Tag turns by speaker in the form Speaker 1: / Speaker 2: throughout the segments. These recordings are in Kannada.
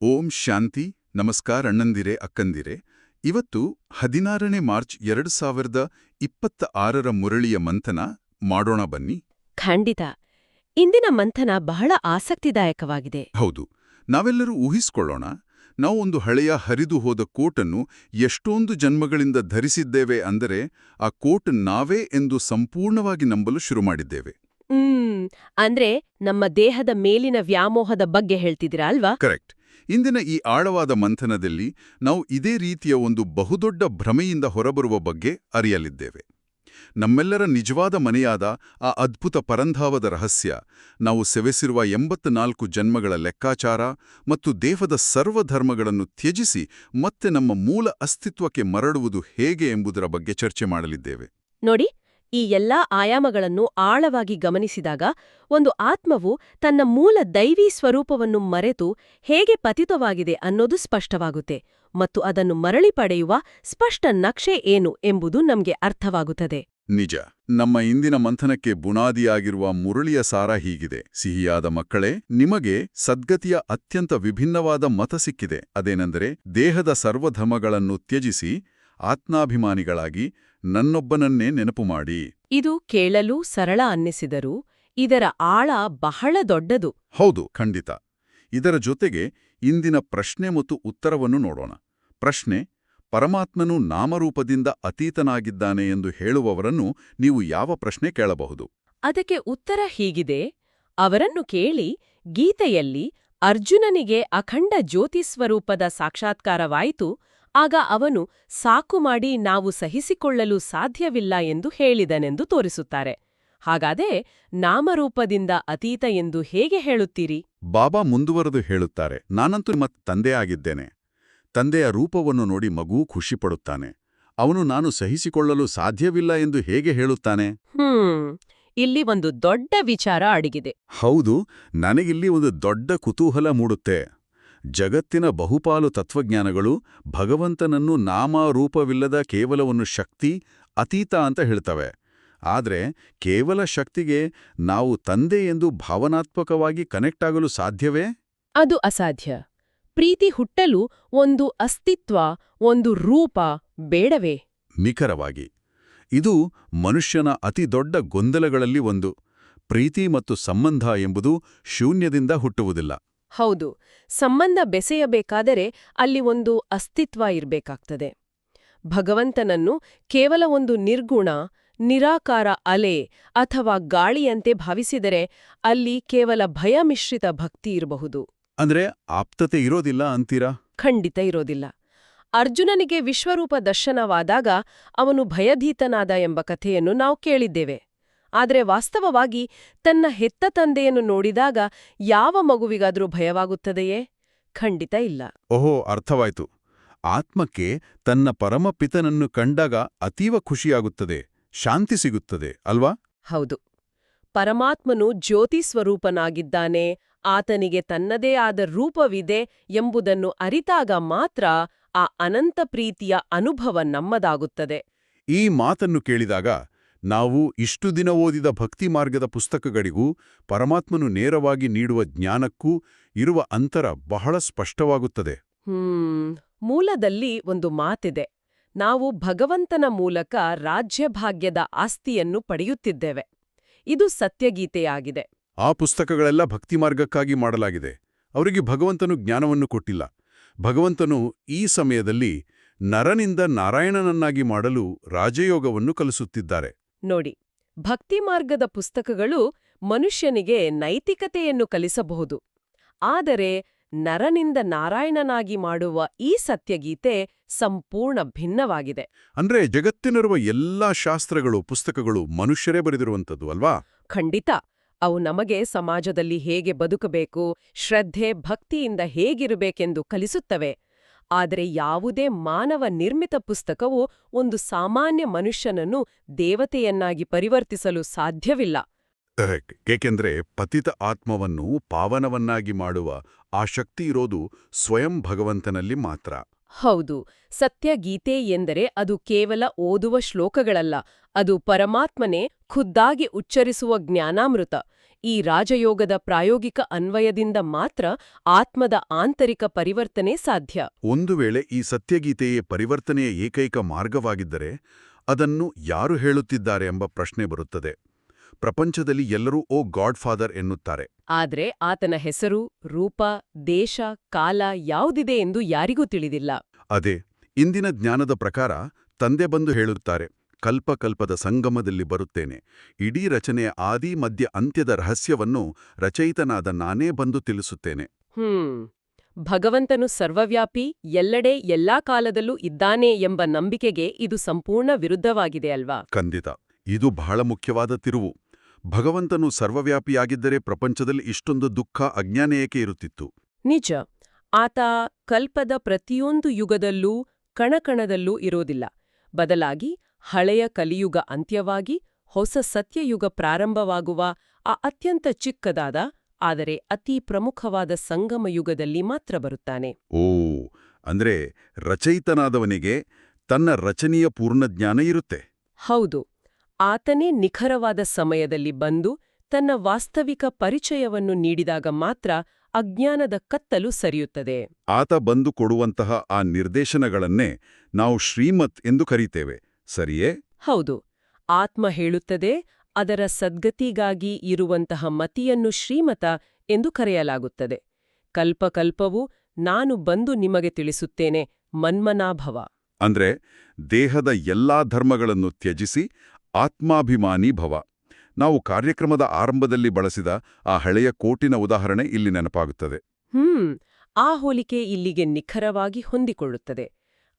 Speaker 1: ಓಂ ಶಾಂತಿ ನಮಸ್ಕಾರ ಅಣ್ಣಂದಿರೆ ಅಕ್ಕಂದಿರೆ. ಇವತ್ತು 16ನೇ ಮಾರ್ಚ್ 2026ರ ಮುರಳಿಯ ಮಂಥನ ಮಾಡೋಣ ಬನ್ನಿ.
Speaker 2: ಖಂಡಿತ. ಇಂದಿನ ಮಂಥನ ಬಹಳ ಆಸಕ್ತಿದಾಯಕವಾಗಿದೆ.
Speaker 1: ಹೌದು, ನಾವೆಲ್ಲರೂ ಊಹಿಸ್ಕೊಳ್ಳೋಣ. ನಾವು ಒಂದು ಹಳೆಯ ಹರಿದು ಹೋದ ಕೋಟನ್ನು ಎಷ್ಟೊಂದು ಜನ್ಮಗಳಿಂದ ಧರಿಸಿದ್ದೇವೆ ಅಂದರೆ ಆ ಕೋಟ್ ನಾವೇ ಎಂದು ಸಂಪೂರ್ಣವಾಗಿ ನಂಬಲು ಶುರು ಮಾಡಿದ್ದೇವೆ.
Speaker 2: ಅಂದ್ರೆ ನಮ್ಮ ದೇಹದ ಮೇಲಿನ ವ್ಯಾಮೋಹದ ಬಗ್ಗೆ ಹೇಳ್ತಿದ್ದೀರಾ ಅಲ್ವಾ?
Speaker 1: ಕರೆಕ್ಟ್. ಇಂದಿನ ಈ ಆಳವಾದ ಮಂಥನದಲ್ಲಿ ನಾವು ಇದೇ ರೀತಿಯ ಒಂದು ಬಹುದೊಡ್ಡ ಭ್ರಮೆಯಿಂದ ಹೊರಬರುವ ಬಗ್ಗೆ ಅರಿಯಲಿದ್ದೇವೆ. ನಮ್ಮೆಲ್ಲರ ನಿಜವಾದ ಮನೆಯಾದ ಆ ಅದ್ಭುತ ಪರಂಧಾವದ ರಹಸ್ಯ, ನಾವು ಸೆವೆಸಿರುವ 84 ಜನ್ಮಗಳ ಲೆಕ್ಕಾಚಾರ ಮತ್ತು ದೇಹದ ಸರ್ವಧರ್ಮಗಳನ್ನು ತ್ಯಜಿಸಿ ಮತ್ತೆ ನಮ್ಮ ಮೂಲ ಅಸ್ತಿತ್ವಕ್ಕೆ ಮರಳುವುದು ಹೇಗೆ ಎಂಬುದರ ಬಗ್ಗೆ ಚರ್ಚೆ ಮಾಡಲಿದ್ದೇವೆ.
Speaker 2: ನೋಡಿ, ಈ ಎಲ್ಲಾ ಆಯಾಮಗಳನ್ನು ಆಳವಾಗಿ ಗಮನಿಸಿದಾಗ ಒಂದು ಆತ್ಮವು ತನ್ನ ಮೂಲ ದೈವೀ ಸ್ವರೂಪವನ್ನು ಮರೆತು ಹೇಗೆ ಪತಿತವಾಗಿದೆ ಅನ್ನೋದು ಸ್ಪಷ್ಟವಾಗುತ್ತೆ, ಮತ್ತು ಅದನ್ನು ಮರಳಿ ಪಡೆಯುವ ಸ್ಪಷ್ಟ ನಕ್ಷೆ ಏನು ಎಂಬುದು ನಮಗೆ ಅರ್ಥವಾಗುತ್ತದೆ.
Speaker 1: ನಿಜ. ನಮ್ಮ ಇಂದಿನ ಮಂಥನಕ್ಕೆ ಬುನಾದಿಯಾಗಿರುವ ಮುರಳಿಯ ಸಾರ ಹೀಗಿದೆ: ಸಿಹಿಯಾದ ಮಕ್ಕಳೇ, ನಿಮಗೆ ಸದ್ಗತಿಯ ಅತ್ಯಂತ ವಿಭಿನ್ನವಾದ ಮತ ಸಿಕ್ಕಿದೆ. ಅದೇನೆಂದರೆ, ದೇಹದ ಸರ್ವಧರ್ಮಗಳನ್ನು ತ್ಯಜಿಸಿ ಆತ್ಮಾಭಿಮಾನಿಗಳಾಗಿ ನನ್ನೊಬ್ಬನನ್ನೇ ನೆನಪು ಮಾಡಿ.
Speaker 2: ಇದು ಕೇಳಲು ಸರಳ ಅನ್ನಿಸಿದರೂ ಇದರ ಆಳ ಬಹಳ ದೊಡ್ಡದು.
Speaker 1: ಹೌದು, ಖಂಡಿತ. ಇದರ ಜೊತೆಗೆ ಇಂದಿನ ಪ್ರಶ್ನೆ ಮತ್ತು ಉತ್ತರವನ್ನು ನೋಡೋಣ. ಪ್ರಶ್ನೆ: ಪರಮಾತ್ಮನು ನಾಮರೂಪದಿಂದ ಅತೀತನಾಗಿದ್ದಾನೆ ಎಂದು ಹೇಳುವವರನ್ನು ನೀವು ಯಾವ ಪ್ರಶ್ನೆ ಕೇಳಬಹುದು?
Speaker 2: ಅದಕ್ಕೆ ಉತ್ತರ ಹೀಗಿದೆ: ಅವರನ್ನು ಕೇಳಿ, ಗೀತೆಯಲ್ಲಿ ಅರ್ಜುನನಿಗೆ ಅಖಂಡ ಜ್ಯೋತಿಸ್ವರೂಪದ ಸಾಕ್ಷಾತ್ಕಾರವಾಯಿತು, ಆಗ ಅವನು ಸಾಕು ಮಾಡಿ ನಾವು ಸಹಿಸಿಕೊಳ್ಳಲು ಸಾಧ್ಯವಿಲ್ಲ ಎಂದು ಹೇಳಿದನೆಂದು ತೋರಿಸುತ್ತಾರೆ. ಹಾಗಾದರೆ ನಾಮರೂಪದಿಂದ ಅತೀತ ಎಂದು ಹೇಗೆ ಹೇಳುತ್ತೀರಿ?
Speaker 1: ಬಾಬಾ ಮುಂದುವರೆದು ಹೇಳುತ್ತಾರೆ, ನಾನಂತೂ ತಂದೆ ಆಗಿದ್ದೇನೆ. ತಂದೆಯ ರೂಪವನ್ನು ನೋಡಿ ಮಗು ಖುಷಿಪಡುತ್ತಾನೆ. ಅವನು ನಾನು ಸಹಿಸಿಕೊಳ್ಳಲು ಸಾಧ್ಯವಿಲ್ಲ ಎಂದು ಹೇಗೆ ಹೇಳುತ್ತಾನೆ?
Speaker 2: ಇಲ್ಲಿ ಒಂದು ದೊಡ್ಡ ವಿಚಾರ ಅಡಗಿದೆ.
Speaker 1: ಹೌದು, ನನಗಿಲ್ಲಿ ಒಂದು ದೊಡ್ಡ ಕುತೂಹಲ ಮೂಡುತ್ತೆ. ಜಗತ್ತಿನ ಬಹುಪಾಲು ತತ್ವಜ್ಞಾನಗಳು ಭಗವಂತನನ್ನು ನಾಮರೂಪವಿಲ್ಲದ ಕೇವಲವನ್ನು ಶಕ್ತಿ, ಅತೀತ ಅಂತ ಹೇಳ್ತವೆ. ಆದರೆ ಕೇವಲ ಶಕ್ತಿಗೆ ನಾವು ತಂದೆ ಎಂದು ಭಾವನಾತ್ಮಕವಾಗಿ ಕನೆಕ್ಟ್ ಆಗಲು ಸಾಧ್ಯವೇ?
Speaker 2: ಅದು ಅಸಾಧ್ಯ. ಪ್ರೀತಿ ಹುಟ್ಟಲು ಒಂದು ಅಸ್ತಿತ್ವ, ಒಂದು ರೂಪ ಬೇಡವೇ?
Speaker 1: ನಿಖರವಾಗಿ. ಇದು ಮನುಷ್ಯನ ಅತಿದೊಡ್ಡ ಗೊಂದಲಗಳಲ್ಲಿ ಒಂದು. ಪ್ರೀತಿ ಮತ್ತು ಸಂಬಂಧ ಎಂಬುದು ಶೂನ್ಯದಿಂದ ಹುಟ್ಟುವುದಿಲ್ಲ.
Speaker 2: ಹೌದು, ಸಂಬಂಧ ಬೆಸೆಯಬೇಕಾದರೆ ಅಲ್ಲಿ ಒಂದು ಅಸ್ತಿತ್ವ ಇರಬೇಕಾಗ್ತದೆ. ಭಗವಂತನನ್ನು ಕೇವಲ ಒಂದು ನಿರ್ಗುಣ, ನಿರಾಕಾರ ಅಲೆ ಅಥವಾ ಗಾಳಿಯಂತೆ ಭಾವಿಸಿದರೆ ಅಲ್ಲಿ ಕೇವಲ ಭಯಮಿಶ್ರಿತ ಭಕ್ತಿ ಇರಬಹುದು.
Speaker 1: ಅಂದ್ರೆ ಆಪ್ತತೆ ಇರೋದಿಲ್ಲ ಅಂತೀರಾ?
Speaker 2: ಖಂಡಿತ ಇರೋದಿಲ್ಲ. ಅರ್ಜುನನಿಗೆ ವಿಶ್ವರೂಪ ದರ್ಶನವಾದಾಗ ಅವನು ಭಯಭೀತನಾದ ಎಂಬ ಕಥೆಯನ್ನು ನಾವು ಕೇಳಿದ್ದೇವೆ. ಆದರೆ ವಾಸ್ತವವಾಗಿ ತನ್ನ ಹೆತ್ತ ತಂದೆಯನ್ನು ನೋಡಿದಾಗ ಯಾವ ಮಗುವಿಗಾದರೂ ಭಯವಾಗುತ್ತದೆಯೇ? ಖಂಡಿತ ಇಲ್ಲ.
Speaker 1: ಓಹೋ, ಅರ್ಥವಾಯ್ತು. ಆತ್ಮಕ್ಕೆ ತನ್ನ ಪರಮಪಿತನನ್ನು ಕಂಡಾಗ ಅತೀವ ಖುಷಿಯಾಗುತ್ತದೆ, ಶಾಂತಿ ಸಿಗುತ್ತದೆ ಅಲ್ವಾ?
Speaker 2: ಹೌದು. ಪರಮಾತ್ಮನು ಜ್ಯೋತಿ ಸ್ವರೂಪನಾಗಿದ್ದಾನೆ, ಆತನಿಗೆ ತನ್ನದೇ ಆದ ರೂಪವಿದೆ ಎಂಬುದನ್ನು ಅರಿತಾಗ ಮಾತ್ರ ಆ ಅನಂತ ಪ್ರೀತಿಯ ಅನುಭವ ನಮ್ಮದಾಗುತ್ತದೆ.
Speaker 1: ಈ ಮಾತನ್ನು ಕೇಳಿದಾಗ ನಾವು ಇಷ್ಟು ದಿನ ಓದಿದ ಭಕ್ತಿ ಮಾರ್ಗದ ಪುಸ್ತಕಗಳಿಗೂ ಪರಮಾತ್ಮನು ನೇರವಾಗಿ ನೀಡುವ ಜ್ಞಾನಕ್ಕೂ ಇರುವ ಅಂತರ ಬಹಳ ಸ್ಪಷ್ಟವಾಗುತ್ತದೆ.
Speaker 2: ಮೂಲದಲ್ಲಿ ಒಂದು ಮಾತಿದೆ: ನಾವು ಭಗವಂತನ ಮೂಲಕ ರಾಜ್ಯಭಾಗ್ಯದ ಆಸ್ತಿಯನ್ನು ಪಡೆಯುತ್ತಿದ್ದೇವೆ. ಇದು ಸತ್ಯಗೀತೆಯಾಗಿದೆ.
Speaker 1: ಆ ಪುಸ್ತಕಗಳೆಲ್ಲ ಭಕ್ತಿ ಮಾರ್ಗಕ್ಕಾಗಿ ಮಾಡಲಾಗಿದೆ. ಅವರಿಗೆ ಭಗವಂತನು ಜ್ಞಾನವನ್ನು ಕೊಟ್ಟಿಲ್ಲ. ಭಗವಂತನು ಈ ಸಮಯದಲ್ಲಿ ನರನಿಂದ ನಾರಾಯಣನನ್ನಾಗಿ ಮಾಡಲು ರಾಜಯೋಗವನ್ನು ಕಲಿಸುತ್ತಿದ್ದಾರೆ.
Speaker 2: ನೋಡಿ, ಭಕ್ತಿ ಮಾರ್ಗದ ಪುಸ್ತಕಗಳು ಮನುಷ್ಯನಿಗೆ ನೈತಿಕತೆಯನ್ನು ಕಲಿಸಬಹುದು. ಆದರೆ ನರನಿಂದ ನಾರಾಯಣನಾಗಿ ಮಾಡುವ ಈ ಸತ್ಯಗೀತೆ ಸಂಪೂರ್ಣ ಭಿನ್ನವಾಗಿದೆ.
Speaker 1: ಅಂದ್ರೆ ಜಗತ್ತಿನಿರುವ ಎಲ್ಲಾ ಶಾಸ್ತ್ರಗಳು, ಪುಸ್ತಕಗಳು ಮನುಷ್ಯರೇ ಬರೆದಿರುವಂಥದ್ದು ಅಲ್ವಾ?
Speaker 2: ಖಂಡಿತ. ಅವು ನಮಗೆ ಸಮಾಜದಲ್ಲಿ ಹೇಗೆ ಬದುಕಬೇಕು, ಶ್ರದ್ಧೆ, ಭಕ್ತಿಯಿಂದ ಹೇಗಿರಬೇಕೆಂದು ಕಲಿಸುತ್ತವೆ. ಆದರೆ ಯಾವುದೇ ಮಾನವ ನಿರ್ಮಿತ ಪುಸ್ತಕವು ಒಂದು ಸಾಮಾನ್ಯ ಮನುಷ್ಯನನ್ನು ದೇವತೆಯನ್ನಾಗಿ ಪರಿವರ್ತಿಸಲು ಸಾಧ್ಯವಿಲ್ಲ.
Speaker 1: ಏಕೆಂದ್ರೆ ಪತಿತ ಆತ್ಮವನ್ನು ಪಾವನವನ್ನಾಗಿ ಮಾಡುವ ಆ ಶಕ್ತಿ ಇರೋದು ಸ್ವಯಂ ಭಗವಂತನಲ್ಲಿ ಮಾತ್ರ.
Speaker 2: ಹೌದು, ಸತ್ಯಗೀತೆ ಎಂದರೆ ಅದು ಕೇವಲ ಓದುವ ಶ್ಲೋಕಗಳಲ್ಲ, ಅದು ಪರಮಾತ್ಮನೇ ಖುದ್ದಾಗಿ ಉಚ್ಚರಿಸುವ ಜ್ಞಾನಾಮೃತ. ಈ ರಾಜಯೋಗದ ಪ್ರಾಯೋಗಿಕ ಅನ್ವಯದಿಂದ ಮಾತ್ರ ಆತ್ಮದ ಆಂತರಿಕ ಪರಿವರ್ತನೆ ಸಾಧ್ಯ.
Speaker 1: ಒಂದು ವೇಳೆ ಈ ಸತ್ಯಗೀತೆಯೇ ಪರಿವರ್ತನೆಯ ಏಕೈಕ ಮಾರ್ಗವಾಗಿದ್ದರೆ ಅದನ್ನು ಯಾರು ಹೇಳುತ್ತಿದ್ದಾರೆ ಎಂಬ ಪ್ರಶ್ನೆ ಬರುತ್ತದೆ. ಪ್ರಪಂಚದಲ್ಲಿ ಎಲ್ಲರೂ ಓ ಗಾಡ್ ಫಾದರ್ ಎನ್ನುತ್ತಾರೆ.
Speaker 2: ಆದ್ರೆ ಆತನ ಹೆಸರು, ರೂಪ, ದೇಶ, ಕಾಲ ಯಾವುದಿದೆ ಎಂದು ಯಾರಿಗೂ ತಿಳಿದಿಲ್ಲ.
Speaker 1: ಅದೇ ಇಂದಿನ ಜ್ಞಾನದ ಪ್ರಕಾರ ತಂದೆ ಬಂದು ಹೇಳುತ್ತಾರೆ, ಕಲ್ಪಕಲ್ಪದ ಸಂಗಮದಲ್ಲಿ ಬರುತ್ತೇನೆ. ಇಡೀ ರಚನೆಯ ಆದಿ ಮಧ್ಯ ಅಂತ್ಯದ ರಹಸ್ಯವನ್ನು ರಚಯಿತನಾದ ನಾನೇ ಬಂದು ತಿಳಿಸುತ್ತೇನೆ.
Speaker 2: ಭಗವಂತನು ಸರ್ವವ್ಯಾಪಿ, ಎಲ್ಲೆಡೆ ಎಲ್ಲಾ ಕಾಲದಲ್ಲೂ ಇದ್ದಾನೆ ಎಂಬ ನಂಬಿಕೆಗೆ ಇದು ಸಂಪೂರ್ಣ ವಿರುದ್ಧವಾಗಿದೆ ಅಲ್ವಾ?
Speaker 1: ಖಂಡಿತ. ಇದು ಬಹಳ ಮುಖ್ಯವಾದ ತಿರುವು. ಭಗವಂತನು ಸರ್ವವ್ಯಾಪಿಯಾಗಿದ್ದರೆ ಪ್ರಪಂಚದಲ್ಲಿ ಇಷ್ಟೊಂದು ದುಃಖ, ಅಜ್ಞಾನ ಏಕೆ ಇರುತ್ತಿತ್ತು?
Speaker 2: ನಿಜ. ಆತ ಕಲ್ಪದ ಪ್ರತಿಯೊಂದು ಯುಗದಲ್ಲೂ ಕಣಕಣದಲ್ಲೂ ಇರೋದಿಲ್ಲ. ಬದಲಾಗಿ ಹಳೆಯ ಕಲಿಯುಗ ಅಂತ್ಯವಾಗಿ ಹೊಸ ಸತ್ಯಯುಗ ಪ್ರಾರಂಭವಾಗುವ ಆ ಅತ್ಯಂತ ಚಿಕ್ಕದಾದ ಆದರೆ ಅತಿ ಪ್ರಮುಖವಾದ ಸಂಗಮ ಯುಗದಲ್ಲಿ ಮಾತ್ರ ಬರುತ್ತಾನೆ.
Speaker 1: ಓ, ಅಂದ್ರೆ ರಚಯಿತನಾದವನಿಗೆ ತನ್ನ ರಚನೆಯ ಪೂರ್ಣಜ್ಞಾನ ಇರುತ್ತೆ.
Speaker 2: ಹೌದು. ಆತನೇ ನಿಖರವಾದ ಸಮಯದಲ್ಲಿ ಬಂದು ತನ್ನ ವಾಸ್ತವಿಕ ಪರಿಚಯವನ್ನು ನೀಡಿದಾಗ ಮಾತ್ರ ಅಜ್ಞಾನದ ಕತ್ತಲು ಸರಿಯುತ್ತದೆ.
Speaker 1: ಆತ ಬಂದು ಕೊಡುವಂತಹ ಆ ನಿರ್ದೇಶನಗಳನ್ನೇ ನಾವು ಶ್ರೀಮತ್ ಎಂದು ಕರೀತೇವೆ, ಸರಿಯೇ?
Speaker 2: ಹೌದು. ಆತ್ಮ ಹೇಳುತ್ತದೆ, ಅದರ ಸದ್ಗತಿಗಾಗಿ ಇರುವಂತಹ ಮತಿಯನ್ನು ಶ್ರೀಮತ ಎಂದು ಕರೆಯಲಾಗುತ್ತದೆ. ಕಲ್ಪಕಲ್ಪವು ನಾನು ಬಂದು ನಿಮಗೆ ತಿಳಿಸುತ್ತೇನೆ, ಮನ್ಮನಾಭವ.
Speaker 1: ಅಂದ್ರೆ ದೇಹದ ಎಲ್ಲಾ ಧರ್ಮಗಳನ್ನು ತ್ಯಜಿಸಿ ಆತ್ಮಾಭಿಮಾನಿ ಭವ. ನಾವು ಕಾರ್ಯಕ್ರಮದ ಆರಂಭದಲ್ಲಿ ಬಳಸಿದ ಆ ಹಳೆಯ ಕೋಟಿನ ಉದಾಹರಣೆ ಇಲ್ಲಿ ನೆನಪಾಗುತ್ತದೆ.
Speaker 2: ಆ ಹೋಲಿಕೆ ಇಲ್ಲಿಗೆ ನಿಖರವಾಗಿ ಹೊಂದಿಕೊಳ್ಳುತ್ತದೆ.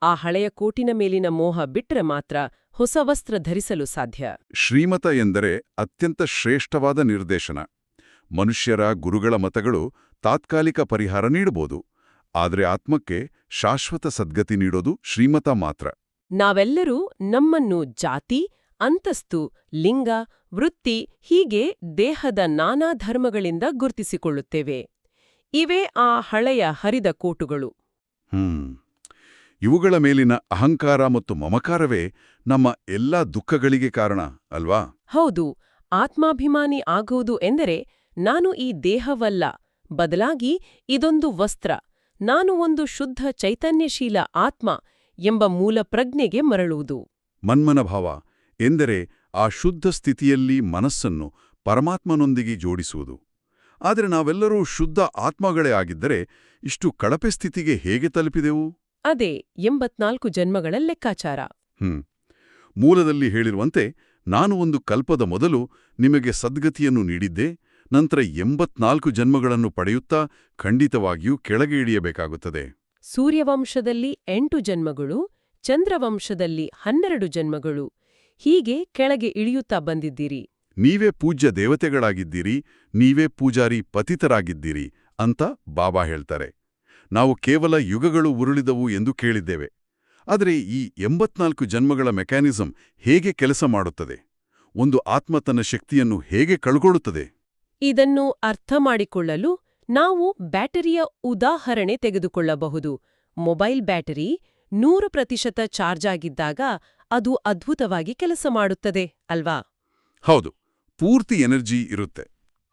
Speaker 2: ಆ ಹಳೆಯ ಕೋಟಿನ ಮೇಲಿನ ಮೋಹ ಬಿಟ್ರೆ ಮಾತ್ರ ಹೊಸ ವಸ್ತ್ರ ಧರಿಸಲು ಸಾಧ್ಯ.
Speaker 1: ಶ್ರೀಮತ ಎಂದರೆ ಅತ್ಯಂತ ಶ್ರೇಷ್ಠವಾದ ನಿರ್ದೇಶನ. ಮನುಷ್ಯರ ಗುರುಗಳ ಮತಗಳು ತಾತ್ಕಾಲಿಕ ಪರಿಹಾರ ನೀಡಬಹುದು, ಆದರೆ ಆತ್ಮಕ್ಕೆ ಶಾಶ್ವತ ಸದ್ಗತಿ ನೀಡೋದು ಶ್ರೀಮತ ಮಾತ್ರ.
Speaker 2: ನಾವೆಲ್ಲರೂ ನಮ್ಮನ್ನು ಜಾತಿ, ಅಂತಸ್ತು, ಲಿಂಗ, ವೃತ್ತಿ ಹೀಗೆ ದೇಹದ ನಾನಾ ಧರ್ಮಗಳಿಂದ ಗುರುತಿಸಿಕೊಳ್ಳುತ್ತೇವೆ. ಇವೇ ಆ ಹಳೆಯ ಹರಿದ ಕೋಟುಗಳು.
Speaker 1: ಇವುಗಳ ಮೇಲಿನ ಅಹಂಕಾರ ಮತ್ತು ಮಮಕಾರವೇ ನಮ್ಮ ಎಲ್ಲಾ ದುಃಖಗಳಿಗೆ ಕಾರಣ ಅಲ್ವಾ?
Speaker 2: ಹೌದು. ಆತ್ಮಾಭಿಮಾನಿ ಆಗುವುದು ಎಂದರೆ ನಾನು ಈ ದೇಹವಲ್ಲ, ಬದಲಾಗಿ ಇದೊಂದು ವಸ್ತ್ರ, ನಾನು ಒಂದು ಶುದ್ಧ ಚೈತನ್ಯಶೀಲ ಆತ್ಮ ಎಂಬ ಮೂಲ ಪ್ರಜ್ಞೆಗೆ ಮರಳುವುದು.
Speaker 1: ಮನ್ಮನಭಾವ ಎಂದರೆ ಆ ಶುದ್ಧ ಸ್ಥಿತಿಯಲ್ಲಿ ಮನಸ್ಸನ್ನು ಪರಮಾತ್ಮನೊಂದಿಗೆ ಜೋಡಿಸುವುದು. ಆದರೆ ನಾವೆಲ್ಲರೂ ಶುದ್ಧ ಆತ್ಮಗಳೇ ಆಗಿದ್ದರೆ ಇಷ್ಟು ಕಳಪೆ ಸ್ಥಿತಿಗೆ ಹೇಗೆ ತಲುಪಿದೆವು?
Speaker 2: ಅದೇ 84 ಜನ್ಮಗಳ ಲೆಕ್ಕಾಚಾರ.
Speaker 1: ಮೂಲದಲ್ಲಿ ಹೇಳಿರುವಂತೆ, ನಾನು ಒಂದು ಕಲ್ಪದ ಮೊದಲು ನಿಮಗೆ ಸದ್ಗತಿಯನ್ನು ನೀಡಿದ್ದೆ, ನಂತರ 84 ಜನ್ಮಗಳನ್ನು ಪಡೆಯುತ್ತಾ ಖಂಡಿತವಾಗಿಯೂ ಕೆಳಗೆ ಇಳಿಯಬೇಕಾಗುತ್ತದೆ.
Speaker 2: ಸೂರ್ಯವಂಶದಲ್ಲಿ 8 ಜನ್ಮಗಳು, ಚಂದ್ರವಂಶದಲ್ಲಿ 12 ಜನ್ಮಗಳು, ಹೀಗೆ ಕೆಳಗೆ ಇಳಿಯುತ್ತಾ ಬಂದಿದ್ದೀರಿ.
Speaker 1: ನೀವೇ ಪೂಜ್ಯ ದೇವತೆಗಳಾಗಿದ್ದೀರಿ, ನೀವೇ ಪೂಜಾರಿ ಪತಿತರಾಗಿದ್ದೀರಿ ಅಂತ ಬಾಬಾ ಹೇಳ್ತಾರೆ. ನಾವು ಕೇವಲ ಯುಗಗಳು ಉರುಳಿದವು ಎಂದು ಕೇಳಿದ್ದೇವೆ. ಆದರೆ ಈ 84 ಜನ್ಮಗಳ ಮೆಕ್ಯಾನಿಸಂ ಹೇಗೆ ಕೆಲಸ ಮಾಡುತ್ತದೆ? ಒಂದು ಆತ್ಮ ತನ್ನ ಶಕ್ತಿಯನ್ನು ಹೇಗೆ ಕಳ್ಕೊಳ್ಳುತ್ತದೆ?
Speaker 2: ಇದನ್ನು ಅರ್ಥ ಮಾಡಿಕೊಳ್ಳಲು ನಾವು ಬ್ಯಾಟರಿಯ ಉದಾಹರಣೆ ತೆಗೆದುಕೊಳ್ಳಬಹುದು. ಮೊಬೈಲ್ ಬ್ಯಾಟರಿ 100% ಚಾರ್ಜ್ ಆಗಿದ್ದಾಗ ಅದು ಅದ್ಭುತವಾಗಿ ಕೆಲಸ ಮಾಡುತ್ತದೆ, ಅಲ್ವಾ?
Speaker 1: ಹೌದು, ಪೂರ್ತಿ ಎನರ್ಜಿ ಇರುತ್ತೆ.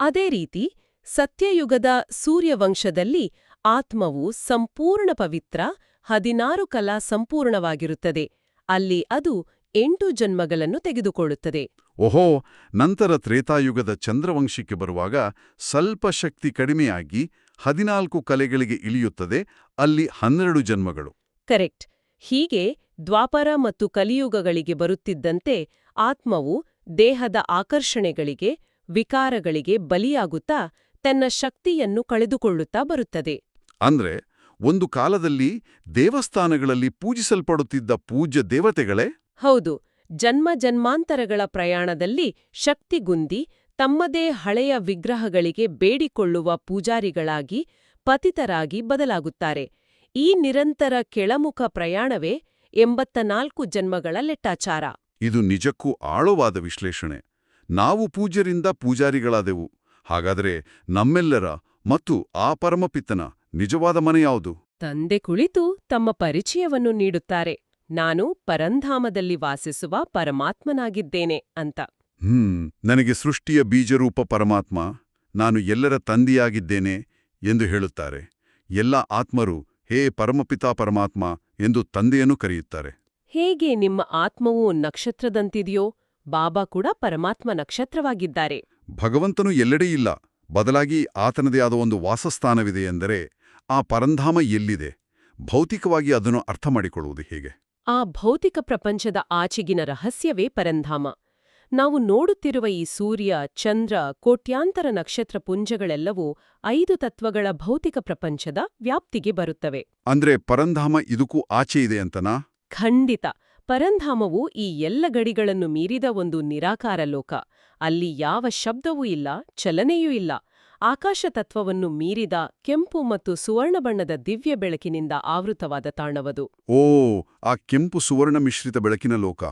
Speaker 2: ಅದೇ ರೀತಿ ಸತ್ಯಯುಗದ ಸೂರ್ಯವಂಶದಲ್ಲಿ ಆತ್ಮವು ಸಂಪೂರ್ಣ ಪವಿತ್ರ, 16 ಕಲಾ ಸಂಪೂರ್ಣವಾಗಿರುತ್ತದೆ. ಅಲ್ಲಿ ಅದು 8 ಜನ್ಮಗಳನ್ನು ತೆಗೆದುಕೊಳ್ಳುತ್ತದೆ.
Speaker 1: ಓಹೋ, ನಂತರ ತ್ರೇತಾಯುಗದ ಚಂದ್ರವಂಶಕ್ಕೆ ಬರುವಾಗ ಸ್ವಲ್ಪ ಶಕ್ತಿ ಕಡಿಮೆಯಾಗಿ 14 ಕಲೆಗಳಿಗೆ ಇಳಿಯುತ್ತದೆ, ಅಲ್ಲಿ 12 ಜನ್ಮಗಳು.
Speaker 2: ಕರೆಕ್ಟ್. ಹೀಗೆ ದ್ವಾಪರ ಮತ್ತು ಕಲಿಯುಗಗಳಿಗೆ ಬರುತ್ತಿದ್ದಂತೆ ಆತ್ಮವು ದೇಹದ ಆಕರ್ಷಣೆಗಳಿಗೆ, ವಿಕಾರಗಳಿಗೆ ಬಲಿಯಾಗುತ್ತಾ ತನ್ನ ಶಕ್ತಿಯನ್ನು ಕಳೆದುಕೊಳ್ಳುತ್ತಾ ಬರುತ್ತದೆ.
Speaker 1: ಅಂದ್ರೆ ಒಂದು ಕಾಲದಲ್ಲಿ ದೇವಸ್ಥಾನಗಳಲ್ಲಿ ಪೂಜಿಸಲ್ಪಡುತ್ತಿದ್ದ ಪೂಜ್ಯ ದೇವತೆಗಳೇ
Speaker 2: ಹೌದು, ಜನ್ಮ ಜನ್ಮಾಂತರಗಳ ಪ್ರಯಾಣದಲ್ಲಿ ಶಕ್ತಿಗುಂದಿ ತಮ್ಮದೇ ಹಳೆಯ ವಿಗ್ರಹಗಳಿಗೆ ಬೇಡಿಕೊಳ್ಳುವ ಪೂಜಾರಿಗಳಾಗಿ, ಪತಿತರಾಗಿ ಬದಲಾಗುತ್ತಾರೆ. ಈ ನಿರಂತರ ಕೆಳಮುಖ ಪ್ರಯಾಣವೇ 84 ಜನ್ಮಗಳ ಲೆಕ್ಕಾಚಾರ.
Speaker 1: ಇದು ನಿಜಕ್ಕೂ ಆಳವಾದ ವಿಶ್ಲೇಷಣೆ. ನಾವು ಪೂಜ್ಯರಿಂದ ಪೂಜಾರಿಗಳಾದೆವು. ಹಾಗಾದರೆ ನಮ್ಮೆಲ್ಲರ ಮತ್ತು ಆ ಪರಮಪಿತನ ನಿಜವಾದ ಮನೆ ಯಾವುದು?
Speaker 2: ತಂದೆ ಕುಳಿತು ತಮ್ಮ ಪರಿಚಯವನ್ನು ನೀಡುತ್ತಾರೆ. ನಾನು ಪರಂಧಾಮದಲ್ಲಿ ವಾಸಿಸುವ ಪರಮಾತ್ಮನಾಗಿದ್ದೇನೆ ಅಂತ.
Speaker 1: ನನಗೆ ಸೃಷ್ಟಿಯ ಬೀಜರೂಪ ಪರಮಾತ್ಮ, ನಾನು ಎಲ್ಲರ ತಂದೆಯಾಗಿದ್ದೇನೆ ಎಂದು ಹೇಳುತ್ತಾರೆ. ಎಲ್ಲ ಆತ್ಮರು ಹೇ ಪರಮಪಿತಾ ಪರಮಾತ್ಮ ಎಂದು ತಂದೆಯನ್ನು ಕರೆಯುತ್ತಾರೆ.
Speaker 2: ಹೇಗೆ ನಿಮ್ಮ ಆತ್ಮವು ನಕ್ಷತ್ರದಂತಿದೆಯೋ ಬಾಬಾ ಕೂಡ ಪರಮಾತ್ಮ ನಕ್ಷತ್ರವಾಗಿದ್ದಾರೆ.
Speaker 1: ಭಗವಂತನು ಎಲ್ಲೆಡೆ ಇಲ್ಲ, ಬದಲಾಗಿ ಆತನದೇ ಆದ ಒಂದು ವಾಸಸ್ಥಾನವಿದೆ ಎಂದರೆ ಆ ಪರಂಧಾಮ ಎಲ್ಲಿದೆ? ಭೌತಿಕವಾಗಿ ಅದನ್ನು ಅರ್ಥ ಮಾಡಿಕೊಳ್ಳುವುದು ಹೇಗೆ?
Speaker 2: ಆ ಭೌತಿಕ ಪ್ರಪಂಚದ ಆಚೆಗಿನ ರಹಸ್ಯವೇ ಪರಂಧಾಮ. ನಾವು ನೋಡುತ್ತಿರುವ ಈ ಸೂರ್ಯ, ಚಂದ್ರ, ಕೋಟ್ಯಾಂತರ ನಕ್ಷತ್ರ ಪುಂಜಗಳೆಲ್ಲವೂ 5 ತತ್ವಗಳ ಭೌತಿಕ ಪ್ರಪಂಚದ ವ್ಯಾಪ್ತಿಗೆ ಬರುತ್ತವೆ.
Speaker 1: ಅಂದ್ರೆ ಪರಂಧಾಮ ಇದಕ್ಕೂ ಆಚೆ ಇದೆ ಅಂತನಾ?
Speaker 2: ಖಂಡಿತ. ಪರಂಧಾಮವು ಈ ಎಲ್ಲ ಗಡಿಗಳನ್ನು ಮೀರಿದ ಒಂದು ನಿರಾಕಾರ ಲೋಕ. ಅಲ್ಲಿ ಯಾವ ಶಬ್ದವೂ ಇಲ್ಲ, ಚಲನೆಯೂ ಇಲ್ಲ. ಆಕಾಶ ತತ್ವವನ್ನು ಮೀರಿದ ಕೆಂಪು ಮತ್ತು ಸುವರ್ಣ ಬಣ್ಣದ ದಿವ್ಯ ಬೆಳಕಿನಿಂದ ಆವೃತವಾದ ತಾಣವದು.
Speaker 1: ಓ, ಆ ಕೆಂಪು ಸುವರ್ಣ ಮಿಶ್ರಿತ ಬೆಳಕಿನ ಲೋಕ.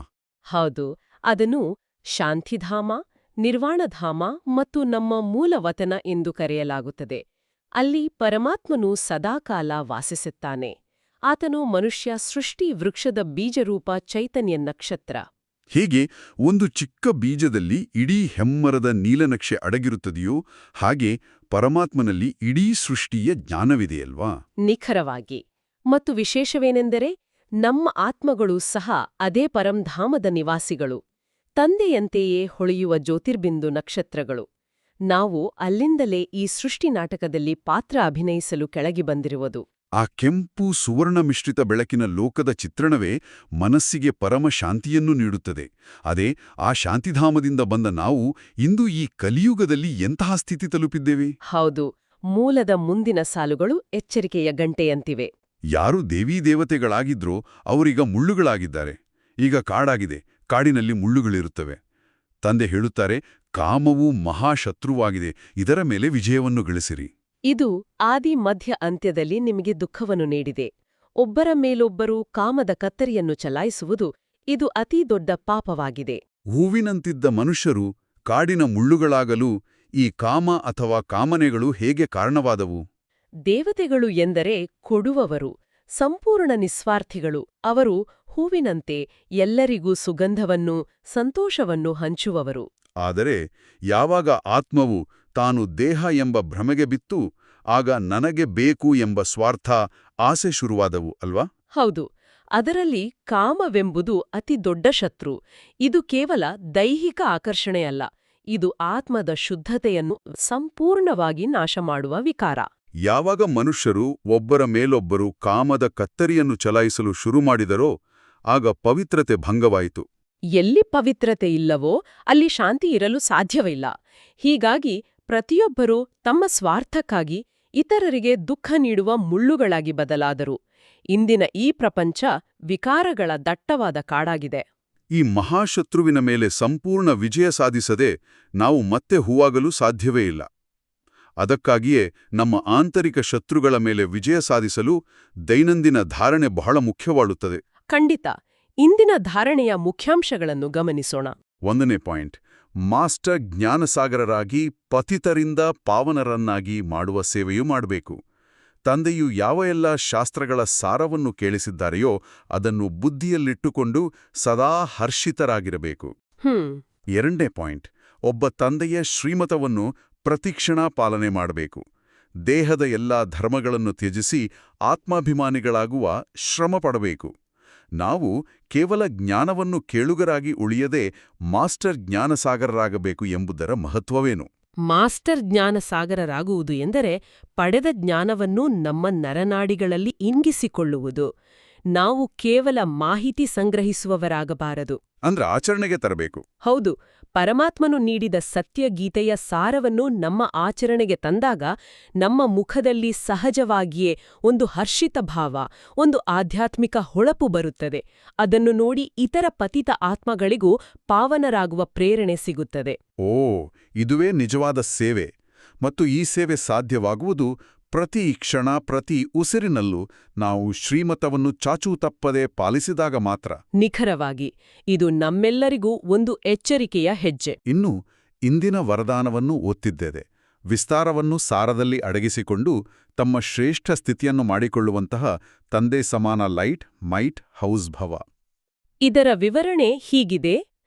Speaker 2: ಹೌದು. ಅದನ್ನು ಶಾಂತಿಧಾಮ, ನಿರ್ವಾಣಧಾಮ ಮತ್ತು ನಮ್ಮ ಮೂಲವತನ ಎಂದು ಕರೆಯಲಾಗುತ್ತದೆ. ಅಲ್ಲಿ ಪರಮಾತ್ಮನು ಸದಾಕಾಲ ವಾಸಿಸುತ್ತಾನೆ. ಆತನು ಮನುಷ್ಯ ಸೃಷ್ಟಿ ವೃಕ್ಷದ ಬೀಜರೂಪ ಚೈತನ್ಯ ನಕ್ಷತ್ರ.
Speaker 1: ಹೀಗೆ ಒಂದು ಚಿಕ್ಕ ಬೀಜದಲ್ಲಿ ಇಡೀ ಹೆಮ್ಮರದ ನೀಲನಕ್ಷೆ ಅಡಗಿರುತ್ತದೆಯೋ ಹಾಗೆ ಪರಮಾತ್ಮನಲ್ಲಿ ಇಡೀ ಸೃಷ್ಟಿಯ ಜ್ಞಾನವಿದೆಯಲ್ವಾ?
Speaker 2: ನಿಖರವಾಗಿ. ಮತ್ತು ವಿಶೇಷವೇನೆಂದರೆ ನಮ್ಮ ಆತ್ಮಗಳು ಸಹ ಅದೇ ಪರಂಧಾಮದ ನಿವಾಸಿಗಳು. ತಂದೆಯಂತೆಯೇ ಹೊಳೆಯುವ ಜ್ಯೋತಿರ್ಬಿಂದು ನಕ್ಷತ್ರಗಳು. ನಾವು ಅಲ್ಲಿಂದಲೇ ಈ ಸೃಷ್ಟಿ ನಾಟಕದಲ್ಲಿ ಪಾತ್ರ ಅಭಿನಯಿಸಲು ಕೆಳಗೆ ಬಂದಿರುವುದು.
Speaker 1: ಆ ಕೆಂಪು ಸುವರ್ಣ ಮಿಶ್ರಿತ ಬೆಳಕಿನ ಲೋಕದ ಚಿತ್ರಣವೇ ಮನಸ್ಸಿಗೆ ಪರಮ ಶಾಂತಿಯನ್ನು ನೀಡುತ್ತದೆ. ಅದೇ ಆ ಶಾಂತಿಧಾಮದಿಂದ ಬಂದ ನಾವು ಇಂದು ಈ ಕಲಿಯುಗದಲ್ಲಿ ಎಂತಹ ಸ್ಥಿತಿ ತಲುಪಿದ್ದೇವೆ?
Speaker 2: ಹೌದು. ಮೂಲದ ಮುಂದಿನ ಸಾಲುಗಳು ಎಚ್ಚರಿಕೆಯ ಗಂಟೆಯಂತಿವೆ.
Speaker 1: ಯಾರು ದೇವತೆಗಳಾಗಿದ್ರೋ ಅವರೀಗ ಮುಳ್ಳುಗಳಾಗಿದ್ದಾರೆ. ಈಗ ಕಾಡಾಗಿದೆ, ಕಾಡಿನಲ್ಲಿ ಮುಳ್ಳುಗಳಿರುತ್ತವೆ. ತಂದೆ ಹೇಳುತ್ತಾರೆ, ಕಾಮವು ಮಹಾಶತ್ರುವಾಗಿದೆ, ಇದರ ಮೇಲೆ ವಿಜಯವನ್ನು ಗಳಿಸಿರಿ.
Speaker 2: ಇದು ಆದಿ ಮಧ್ಯ ಅಂತ್ಯದಲ್ಲಿ ನಿಮಗೆ ದುಃಖವನ್ನು ನೀಡಿದೆ. ಒಬ್ಬರ ಮೇಲೊಬ್ಬರು ಕಾಮದ ಕತ್ತರಿಯನ್ನು ಚಲಾಯಿಸುವುದು ಇದು ಅತೀ ದೊಡ್ಡ ಪಾಪವಾಗಿದೆ.
Speaker 1: ಹೂವಿನಂತಿದ್ದ ಮನುಷ್ಯರು ಕಾಡಿನ ಮುಳ್ಳುಗಳಾಗಲು ಈ ಕಾಮ ಅಥವಾ ಕಾಮನೆಗಳು ಹೇಗೆ ಕಾರಣವಾದವು?
Speaker 2: ದೇವತೆಗಳು ಎಂದರೆ ಕೊಡುವವರು, ಸಂಪೂರ್ಣ ನಿಸ್ವಾರ್ಥಿಗಳು. ಅವರು ಹೂವಿನಂತೆ ಎಲ್ಲರಿಗೂ ಸುಗಂಧವನ್ನು, ಸಂತೋಷವನ್ನು ಹಂಚುವವರು.
Speaker 1: ಆದರೆ ಯಾವಾಗ ಆತ್ಮವು ತಾನು ದೇಹ ಎಂಬ ಭ್ರಮೆಗೆ ಬಿತ್ತು, ಆಗ ನನಗೆ ಬೇಕು ಎಂಬ ಸ್ವಾರ್ಥ, ಆಸೆ ಶುರುವಾದವು ಅಲ್ವಾ?
Speaker 2: ಹೌದು. ಅದರಲ್ಲಿ ಕಾಮವೆಂಬುದು ಅತಿ ದೊಡ್ಡ ಶತ್ರು. ಇದು ಕೇವಲ ದೈಹಿಕ ಆಕರ್ಷಣೆಯಲ್ಲ, ಇದು ಆತ್ಮದ ಶುದ್ಧತೆಯನ್ನು ಸಂಪೂರ್ಣವಾಗಿ ನಾಶ ಮಾಡುವ ವಿಕಾರ.
Speaker 1: ಯಾವಾಗ ಮನುಷ್ಯರು ಒಬ್ಬರ ಮೇಲೊಬ್ಬರು ಕಾಮದ ಕತ್ತರಿಯನ್ನು ಚಲಾಯಿಸಲು ಶುರು ಮಾಡಿದರೋ ಆಗ ಪವಿತ್ರತೆ ಭಂಗವಾಯಿತು.
Speaker 2: ಎಲ್ಲಿ ಪವಿತ್ರತೆ ಇಲ್ಲವೋ ಅಲ್ಲಿ ಶಾಂತಿ ಇರಲು ಸಾಧ್ಯವಿಲ್ಲ. ಹೀಗಾಗಿ ಪ್ರತಿಯೊಬ್ಬರೂ ತಮ್ಮ ಸ್ವಾರ್ಥಕ್ಕಾಗಿ ಇತರರಿಗೆ ದುಃಖ ನೀಡುವ ಮುಳ್ಳುಗಳಾಗಿ ಬದಲಾದರು. ಇಂದಿನ ಈ ಪ್ರಪಂಚ ವಿಕಾರಗಳ ದಟ್ಟವಾದ ಕಾಡಾಗಿದೆ.
Speaker 1: ಈ ಮಹಾಶತ್ರುವಿನ ಮೇಲೆ ಸಂಪೂರ್ಣ ವಿಜಯ ಸಾಧಿಸದೆ ನಾವು ಮತ್ತೆ ಹೂವಾಗಲು ಸಾಧ್ಯವೇ ಇಲ್ಲ. ಅದಕ್ಕಾಗಿಯೇ ನಮ್ಮ ಆಂತರಿಕ ಶತ್ರುಗಳ ಮೇಲೆ ವಿಜಯ ಸಾಧಿಸಲು ದೈನಂದಿನ ಧಾರಣೆ ಬಹಳ ಮುಖ್ಯವಾಗುತ್ತದೆ.
Speaker 2: ಖಂಡಿತ. ಇಂದಿನ ಧಾರಣೆಯ ಮುಖ್ಯಾಂಶಗಳನ್ನು ಗಮನಿಸೋಣ.
Speaker 1: 1ನೇ ಪಾಯಿಂಟ್, ಮಾಸ್ಟರ್ ಜ್ಞಾನಸಾಗರರಾಗಿ ಪತಿತರಿಂದ ಪಾವನರನ್ನಾಗಿ ಮಾಡುವ ಸೇವೆಯೂ ಮಾಡಬೇಕು. ತಂದೆಯು ಯಾವ ಎಲ್ಲ ಶಾಸ್ತ್ರಗಳ ಸಾರವನ್ನು ಕೇಳಿಸಿದ್ದಾರೆಯೋ ಅದನ್ನು ಬುದ್ಧಿಯಲ್ಲಿಟ್ಟುಕೊಂಡು ಸದಾ ಹರ್ಷಿತರಾಗಿರಬೇಕು. 2ನೇ ಪಾಯಿಂಟ್, ಒಬ್ಬ ತಂದೆಯ ಶ್ರೀಮತವನ್ನು ಪ್ರತಿಕ್ಷಣ ಪಾಲನೆ ಮಾಡಬೇಕು. ದೇಹದ ಎಲ್ಲಾ ಧರ್ಮಗಳನ್ನು ತ್ಯಜಿಸಿ ಆತ್ಮಾಭಿಮಾನಿಗಳಾಗುವ ಶ್ರಮ ಪಡಬೇಕು. ನಾವು ಕೇವಲ ಜ್ಞಾನವನ್ನು ಕೇಳುಗರಾಗಿ ಉಳಿಯದೆ ಮಾಸ್ಟರ್ ಜ್ಞಾನಸಾಗರರಾಗಬೇಕು ಎಂಬುದರ ಮಹತ್ವವೇನು?
Speaker 2: ಮಾಸ್ಟರ್ ಜ್ಞಾನಸಾಗರರಾಗುವುದು ಎಂದರೆ ಪಡೆದ ಜ್ಞಾನವನ್ನು ನಮ್ಮ ನರನಾಡಿಗಳಲ್ಲಿ ಇಂಗಿಸಿಕೊಳ್ಳುವುದು. ನಾವು ಕೇವಲ ಮಾಹಿತಿ ಸಂಗ್ರಹಿಸುವವರಾಗಬಾರದು.
Speaker 1: ಅಂದ್ರೆ ಆಚರಣೆಗೆ ತರಬೇಕು.
Speaker 2: ಹೌದು. ಪರಮಾತ್ಮನು ನೀಡಿದ ಸತ್ಯಗೀತೆಯ ಸಾರವನ್ನು ನಮ್ಮ ಆಚರಣೆಗೆ ತಂದಾಗ ನಮ್ಮ ಮುಖದಲ್ಲಿ ಸಹಜವಾಗಿಯೇ ಒಂದು ಹರ್ಷಿತ ಭಾವ, ಒಂದು ಆಧ್ಯಾತ್ಮಿಕ ಹೊಳಪು ಬರುತ್ತದೆ. ಅದನ್ನು ನೋಡಿ ಇತರ ಪತಿತ ಆತ್ಮಗಳಿಗೂ ಪಾವನರಾಗುವ ಪ್ರೇರಣೆ ಸಿಗುತ್ತದೆ.
Speaker 1: ಓ, ಇದುವೇ ನಿಜವಾದ ಸೇವೆ. ಮತ್ತು ಈ ಸೇವೆ ಸಾಧ್ಯವಾಗುವುದು ಪ್ರತಿ ಕ್ಷಣ, ಪ್ರತಿ ಉಸಿರಿನಲ್ಲೂ ನಾವು ಶ್ರೀಮತವನ್ನು ಚಾಚೂ ತಪ್ಪದೆ ಪಾಲಿಸಿದಾಗ ಮಾತ್ರ.
Speaker 2: ನಿಖರವಾಗಿ. ಇದು ನಮ್ಮೆಲ್ಲರಿಗೂ ಒಂದು ಎಚ್ಚರಿಕೆಯ ಹೆಜ್ಜೆ.
Speaker 1: ಇನ್ನು ಇಂದಿನ ವರದಾನವನ್ನು ಓದ್ತಿದ್ದೇವೆ. ವಿಸ್ತಾರವನ್ನು ಸಾರದಲ್ಲಿ ಅಡಗಿಸಿಕೊಂಡು ತಮ್ಮ ಶ್ರೇಷ್ಠ ಸ್ಥಿತಿಯನ್ನು ಮಾಡಿಕೊಳ್ಳುವಂತಹ ತಂದೆ ಸಮಾನ ಲೈಟ್, ಮೈಟ್, ಹೌಸ್ ಭವ.
Speaker 2: ಇದರ ವಿವರಣೆ ಹೀಗಿದೆ.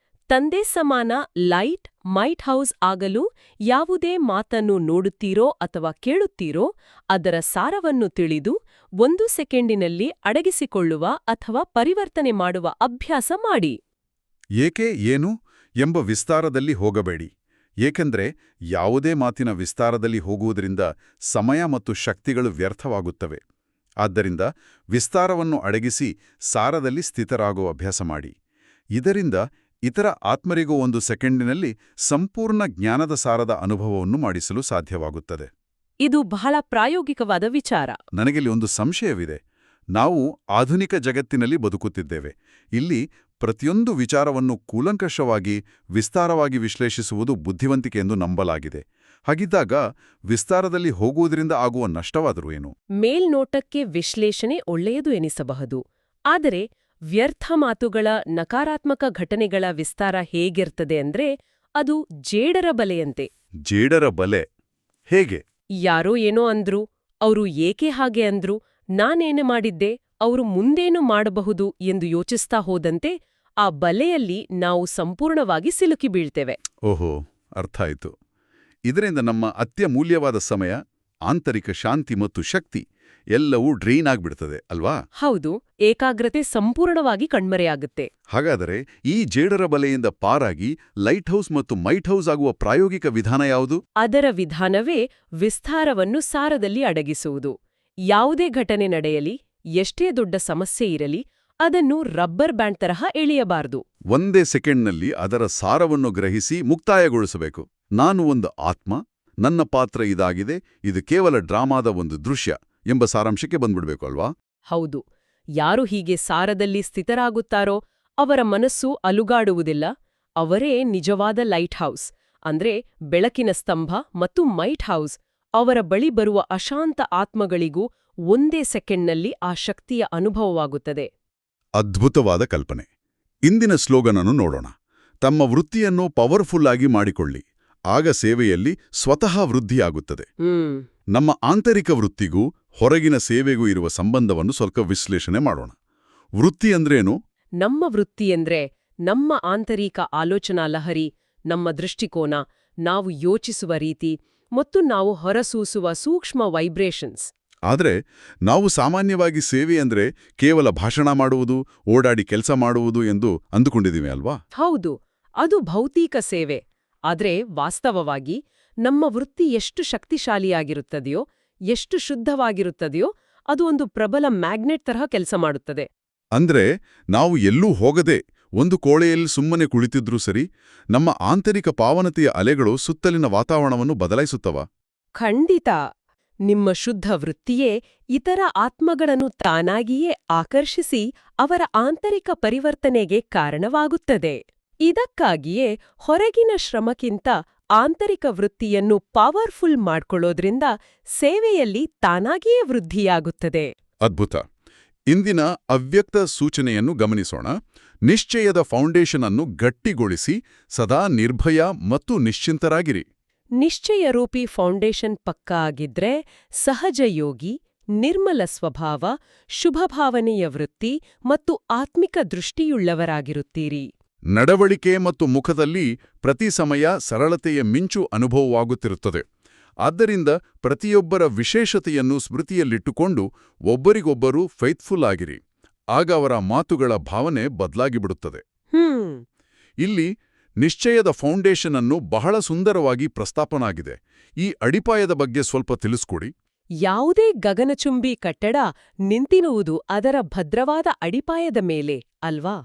Speaker 2: ತಂದೆ ಸಮಾನ ಲೈಟ್ ಮೈಟ್ ಹೌಸ್ ಆಗಲು ಯಾವುದೇ ಮಾತನ್ನು ನೋಡುತ್ತೀರೋ ಅಥವಾ ಕೇಳುತ್ತೀರೋ ಅದರ ಸಾರವನ್ನು ತಿಳಿದು 1 ಸೆಕೆಂಡಿನಲ್ಲಿ ಅಡಗಿಸಿಕೊಳ್ಳುವ ಅಥವಾ ಪರಿವರ್ತನೆ ಮಾಡುವ ಅಭ್ಯಾಸ ಮಾಡಿ.
Speaker 1: ಏಕೆ ಏನು ಎಂಬ ವಿಸ್ತಾರದಲ್ಲಿ ಹೋಗಬೇಡಿ. ಏಕೆಂದ್ರೆ ಯಾವುದೇ ಮಾತಿನ ವಿಸ್ತಾರದಲ್ಲಿ ಹೋಗುವುದರಿಂದ ಸಮಯ ಮತ್ತು ಶಕ್ತಿಗಳು ವ್ಯರ್ಥವಾಗುತ್ತವೆ. ಆದ್ದರಿಂದ ವಿಸ್ತಾರವನ್ನು ಅಡಗಿಸಿ ಸಾರದಲ್ಲಿ ಸ್ಥಿತರಾಗುವ ಅಭ್ಯಾಸ ಮಾಡಿ. ಇದರಿಂದ ಇತರ ಆತ್ಮರಿಗೂ 1 ಸೆಕೆಂಡಿನಲ್ಲಿ ಸಂಪೂರ್ಣ ಜ್ಞಾನದ ಸಾರದ ಅನುಭವವನ್ನು ಮಾಡಿಸಲು ಸಾಧ್ಯವಾಗುತ್ತದೆ.
Speaker 2: ಇದು ಬಹಳ ಪ್ರಾಯೋಗಿಕವಾದ ವಿಚಾರ.
Speaker 1: ನನಗಿಲ್ಲಿ ಒಂದು ಸಂಶಯವಿದೆ. ನಾವು ಆಧುನಿಕ ಜಗತ್ತಿನಲ್ಲಿ ಬದುಕುತ್ತಿದ್ದೇವೆ. ಇಲ್ಲಿ ಪ್ರತಿಯೊಂದು ವಿಚಾರವನ್ನು ಕೂಲಂಕಷವಾಗಿ ವಿಸ್ತಾರವಾಗಿ ವಿಶ್ಲೇಷಿಸುವುದು ಬುದ್ಧಿವಂತಿಕೆ ಎಂದು ನಂಬಲಾಗಿದೆ. ಹಾಗಿದ್ದಾಗ ವಿಸ್ತಾರದಲ್ಲಿ ಹೋಗುವುದರಿಂದ ಆಗುವ ನಷ್ಟವಾದರೂ ಏನು?
Speaker 2: ಮೇಲ್ನೋಟಕ್ಕೆ ವಿಶ್ಲೇಷಣೆ ಒಳ್ಳೆಯದು ಎನಿಸಬಹುದು. ಆದರೆ ವ್ಯರ್ಥ ಮಾತುಗಳ ನಕಾರಾತ್ಮಕ ಘಟನೆಗಳ ವಿಸ್ತಾರ ಹೇಗಿರ್ತದೆ ಅಂದ್ರೆ ಅದು ಜೇಡರ ಬಲೆಯಂತೆ.
Speaker 1: ಜೇಡರ ಬಲೆ ಹೇಗೆ?
Speaker 2: ಯಾರೋ ಏನೋ ಅಂದ್ರು, ಅವರು ಏಕೆ ಹಾಗೆ ಅಂದ್ರು, ನಾನೇನು ಮಾಡಿದ್ದೆ, ಅವರು ಮುಂದೇನು ಮಾಡಬಹುದು ಎಂದು ಯೋಚಿಸ್ತಾ ಹೋದಂತೆ ಆ ಬಲೆಯಲ್ಲಿ ನಾವು ಸಂಪೂರ್ಣವಾಗಿ ಸಿಲುಕಿ ಬೀಳ್ತೇವೆ.
Speaker 1: ಓಹೋ, ಅರ್ಥ ಆಯ್ತು. ಇದರಿಂದ ನಮ್ಮ ಅತ್ಯಮೂಲ್ಯವಾದ ಸಮಯ, ಆಂತರಿಕ ಶಾಂತಿ ಮತ್ತು ಶಕ್ತಿ ಎಲ್ಲವೂ ಡ್ರೈನ್ ಆಗ್ಬಿಡ್ತದೆ ಅಲ್ವಾ?
Speaker 2: ಹೌದು, ಏಕಾಗ್ರತೆ ಸಂಪೂರ್ಣವಾಗಿ ಕಣ್ಮರೆಯಾಗುತ್ತೆ.
Speaker 1: ಹಾಗಾದರೆ ಈ ಜೇಡರ ಬಲೆಯಿಂದ ಪಾರಾಗಿ ಲೈಟ್ ಹೌಸ್ ಮತ್ತು ಮೈಟ್ ಹೌಸ್ ಆಗುವ ಪ್ರಾಯೋಗಿಕ ವಿಧಾನ ಯಾವುದು?
Speaker 2: ಅದರ ವಿಧಾನವೇ ವಿಸ್ತಾರವನ್ನು ಸಾರದಲ್ಲಿ ಅಡಗಿಸುವುದು. ಯಾವುದೇ ಘಟನೆ ನಡೆಯಲಿ, ಎಷ್ಟೇ ದೊಡ್ಡ ಸಮಸ್ಯೆ ಇರಲಿ, ಅದನ್ನು ರಬ್ಬರ್ ಬ್ಯಾಂಡ್ ತರಹ ಎಳೆಯಬಾರದು.
Speaker 1: 1 ಸೆಕೆಂಡ್ನಲ್ಲಿ ಅದರ ಸಾರವನ್ನು ಗ್ರಹಿಸಿ ಮುಕ್ತಾಯಗೊಳಿಸಬೇಕು. ನಾನು ಒಂದು ಆತ್ಮ, ನನ್ನ ಪಾತ್ರ ಇದಾಗಿದೆ, ಇದು ಕೇವಲ ಡ್ರಾಮಾದ ಒಂದು ದೃಶ್ಯ ಎಂಬ ಸಾರಾಂಶಕ್ಕೆ ಬಂದ್ಬಿಡ್ಬೇಕು ಅಲ್ವಾ?
Speaker 2: ಹೌದು. ಯಾರು ಹೀಗೆ ಸಾರದಲ್ಲಿ ಸ್ಥಿತರಾಗುತ್ತಾರೋ ಅವರ ಮನಸ್ಸು ಅಲುಗಾಡುವುದಿಲ್ಲ. ಅವರೇ ನಿಜವಾದ ಲೈಟ್ ಹೌಸ್, ಅಂದ್ರೆ ಬೆಳಕಿನ ಸ್ತಂಭ, ಮತ್ತು ಮೈಟ್ ಹೌಸ್ ಅವರ ಬಳಿ ಬರುವ ಅಶಾಂತ ಆತ್ಮಗಳಿಗೂ 1 ಸೆಕೆಂಡ್ನಲ್ಲಿ ಆ ಶಕ್ತಿಯ ಅನುಭವವಾಗುತ್ತದೆ.
Speaker 1: ಅದ್ಭುತವಾದ ಕಲ್ಪನೆ. ಇಂದಿನ ಸ್ಲೋಗನ್ ಅನ್ನು ನೋಡೋಣ. ತಮ್ಮ ವೃತ್ತಿಯನ್ನು ಪವರ್ಫುಲ್ ಆಗಿ ಮಾಡಿಕೊಳ್ಳಿ, ಆಗ ಸೇವೆಯಲ್ಲಿ ಸ್ವತಃ ವೃದ್ಧಿಯಾಗುತ್ತದೆ. ನಮ್ಮ ಆಂತರಿಕ ವೃತ್ತಿಗೂ ಹೊರಗಿನ ಸೇವೆಗೂ ಇರುವ ಸಂಬಂಧವನ್ನು ಸ್ವಲ್ಪ ವಿಶ್ಲೇಷಣೆ ಮಾಡೋಣ. ವೃತ್ತಿ ಅಂದ್ರೇನು?
Speaker 2: ನಮ್ಮ ವೃತ್ತಿಯೆಂದ್ರೆ ನಮ್ಮ ಆಂತರಿಕ ಆಲೋಚನಾ ಲಹರಿ, ನಮ್ಮ ದೃಷ್ಟಿಕೋನ, ನಾವು ಯೋಚಿಸುವ ರೀತಿ ಮತ್ತು ನಾವು ಹೊರಸೂಸುವ ಸೂಕ್ಷ್ಮ ವೈಬ್ರೇಷನ್ಸ್.
Speaker 1: ಆದರೆ ನಾವು ಸಾಮಾನ್ಯವಾಗಿ ಸೇವೆ ಅಂದ್ರೆ ಕೇವಲ ಭಾಷಣ ಮಾಡುವುದು, ಓಡಾಡಿ ಕೆಲಸ ಮಾಡುವುದು ಎಂದು ಅಂದುಕೊಂಡಿದ್ದೀವಿ ಅಲ್ವಾ?
Speaker 2: ಹೌದು, ಅದು ಭೌತಿಕ ಸೇವೆ. ಆದ್ರೆ ವಾಸ್ತವವಾಗಿ ನಮ್ಮ ವೃತ್ತಿ ಎಷ್ಟು ಶಕ್ತಿಶಾಲಿಯಾಗಿರುತ್ತದೆಯೋ, ಎಷ್ಟು ಶುದ್ಧವಾಗಿರುತ್ತದೆಯೋ, ಅದು ಒಂದು ಪ್ರಬಲ ಮ್ಯಾಗ್ನೆಟ್ ತರಹ ಕೆಲಸ ಮಾಡುತ್ತದೆ.
Speaker 1: ಅಂದ್ರೆ ನಾವು ಎಲ್ಲೂ ಹೋಗದೆ ಒಂದು ಕೋಣೆಯಲ್ಲಿ ಸುಮ್ಮನೆ ಕುಳಿತಿದ್ರೂ ಸರಿ, ನಮ್ಮ ಆಂತರಿಕ ಪಾವನತೆಯ ಅಲೆಗಳು ಸುತ್ತಲಿನ ವಾತಾವರಣವನ್ನು ಬದಲಾಯಿಸುತ್ತವ?
Speaker 2: ಖಂಡಿತ. ನಿಮ್ಮ ಶುದ್ಧ ವೃತ್ತಿಯೇ ಇತರ ಆತ್ಮಗಳನ್ನು ತಾನಾಗಿಯೇ ಆಕರ್ಷಿಸಿ ಅವರ ಆಂತರಿಕ ಪರಿವರ್ತನೆಗೆ ಕಾರಣವಾಗುತ್ತದೆ. ಇದಕ್ಕಾಗಿಯೇ ಹೊರಗಿನ ಶ್ರಮಕ್ಕಿಂತ ಆಂತರಿಕ ವೃತ್ತಿಯನ್ನು ಪವರ್ಫುಲ್ ಮಾಡ್ಕೊಳ್ಳೋದ್ರಿಂದ ಸೇವೆಯಲ್ಲಿ ತಾನಾಗಿಯೇ ವೃದ್ಧಿಯಾಗುತ್ತದೆ.
Speaker 1: ಅದ್ಭುತ. ಇಂದಿನ ಅವ್ಯಕ್ತ ಸೂಚನೆಯನ್ನು ಗಮನಿಸೋಣ. ನಿಶ್ಚಯದ ಫೌಂಡೇಶನ್ ಅನ್ನು ಗಟ್ಟಿಗೊಳಿಸಿ ಸದಾ ನಿರ್ಭಯ ಮತ್ತು ನಿಶ್ಚಿಂತರಾಗಿರಿ.
Speaker 2: ನಿಶ್ಚಯರೂಪಿ ಫೌಂಡೇಶನ್ ಪಕ್ಕಾ ಆಗಿದ್ರೆ ಸಹಜ ಯೋಗಿ, ನಿರ್ಮಲ ಸ್ವಭಾವ, ಶುಭಭಾವನೆಯ ವೃತ್ತಿ ಮತ್ತು ಆತ್ಮಿಕ ದೃಷ್ಟಿಯುಳ್ಳವರಾಗಿರುತ್ತೀರಿ.
Speaker 1: ನಡವಳಿಕೆ ಮತ್ತು ಮುಖದಲ್ಲಿ ಪ್ರತಿ ಸಮಯ ಸರಳತೆಯ ಮಿಂಚು ಅನುಭವವಾಗುತ್ತಿರುತ್ತದೆ. ಆದ್ದರಿಂದ ಪ್ರತಿಯೊಬ್ಬರ ವಿಶೇಷತೆಯನ್ನು ಸ್ಮೃತಿಯಲ್ಲಿಟ್ಟುಕೊಂಡು ಒಬ್ಬರಿಗೊಬ್ಬರು ಫೈತ್ಫುಲ್ ಆಗಿರಿ. ಆಗ ಅವರ ಮಾತುಗಳ ಭಾವನೆ ಬದಲಾಗಿಬಿಡುತ್ತದೆ. ಇಲ್ಲಿ ನಿಶ್ಚಯದ ಫೌಂಡೇಶನ್ ಅನ್ನು ಬಹಳ ಸುಂದರವಾಗಿ ಪ್ರಸ್ತಾಪನಾಗಿದೆ. ಈ ಅಡಿಪಾಯದ ಬಗ್ಗೆ ಸ್ವಲ್ಪ ತಿಳಿಸ್ಕೊಡಿ.
Speaker 2: ಯಾವುದೇ ಗಗನಚುಂಬಿ ಕಟ್ಟಡ ನಿಂತಿರುವುದು ಅದರ ಭದ್ರವಾದ ಅಡಿಪಾಯದ ಮೇಲೆ ಅಲ್ವಾ?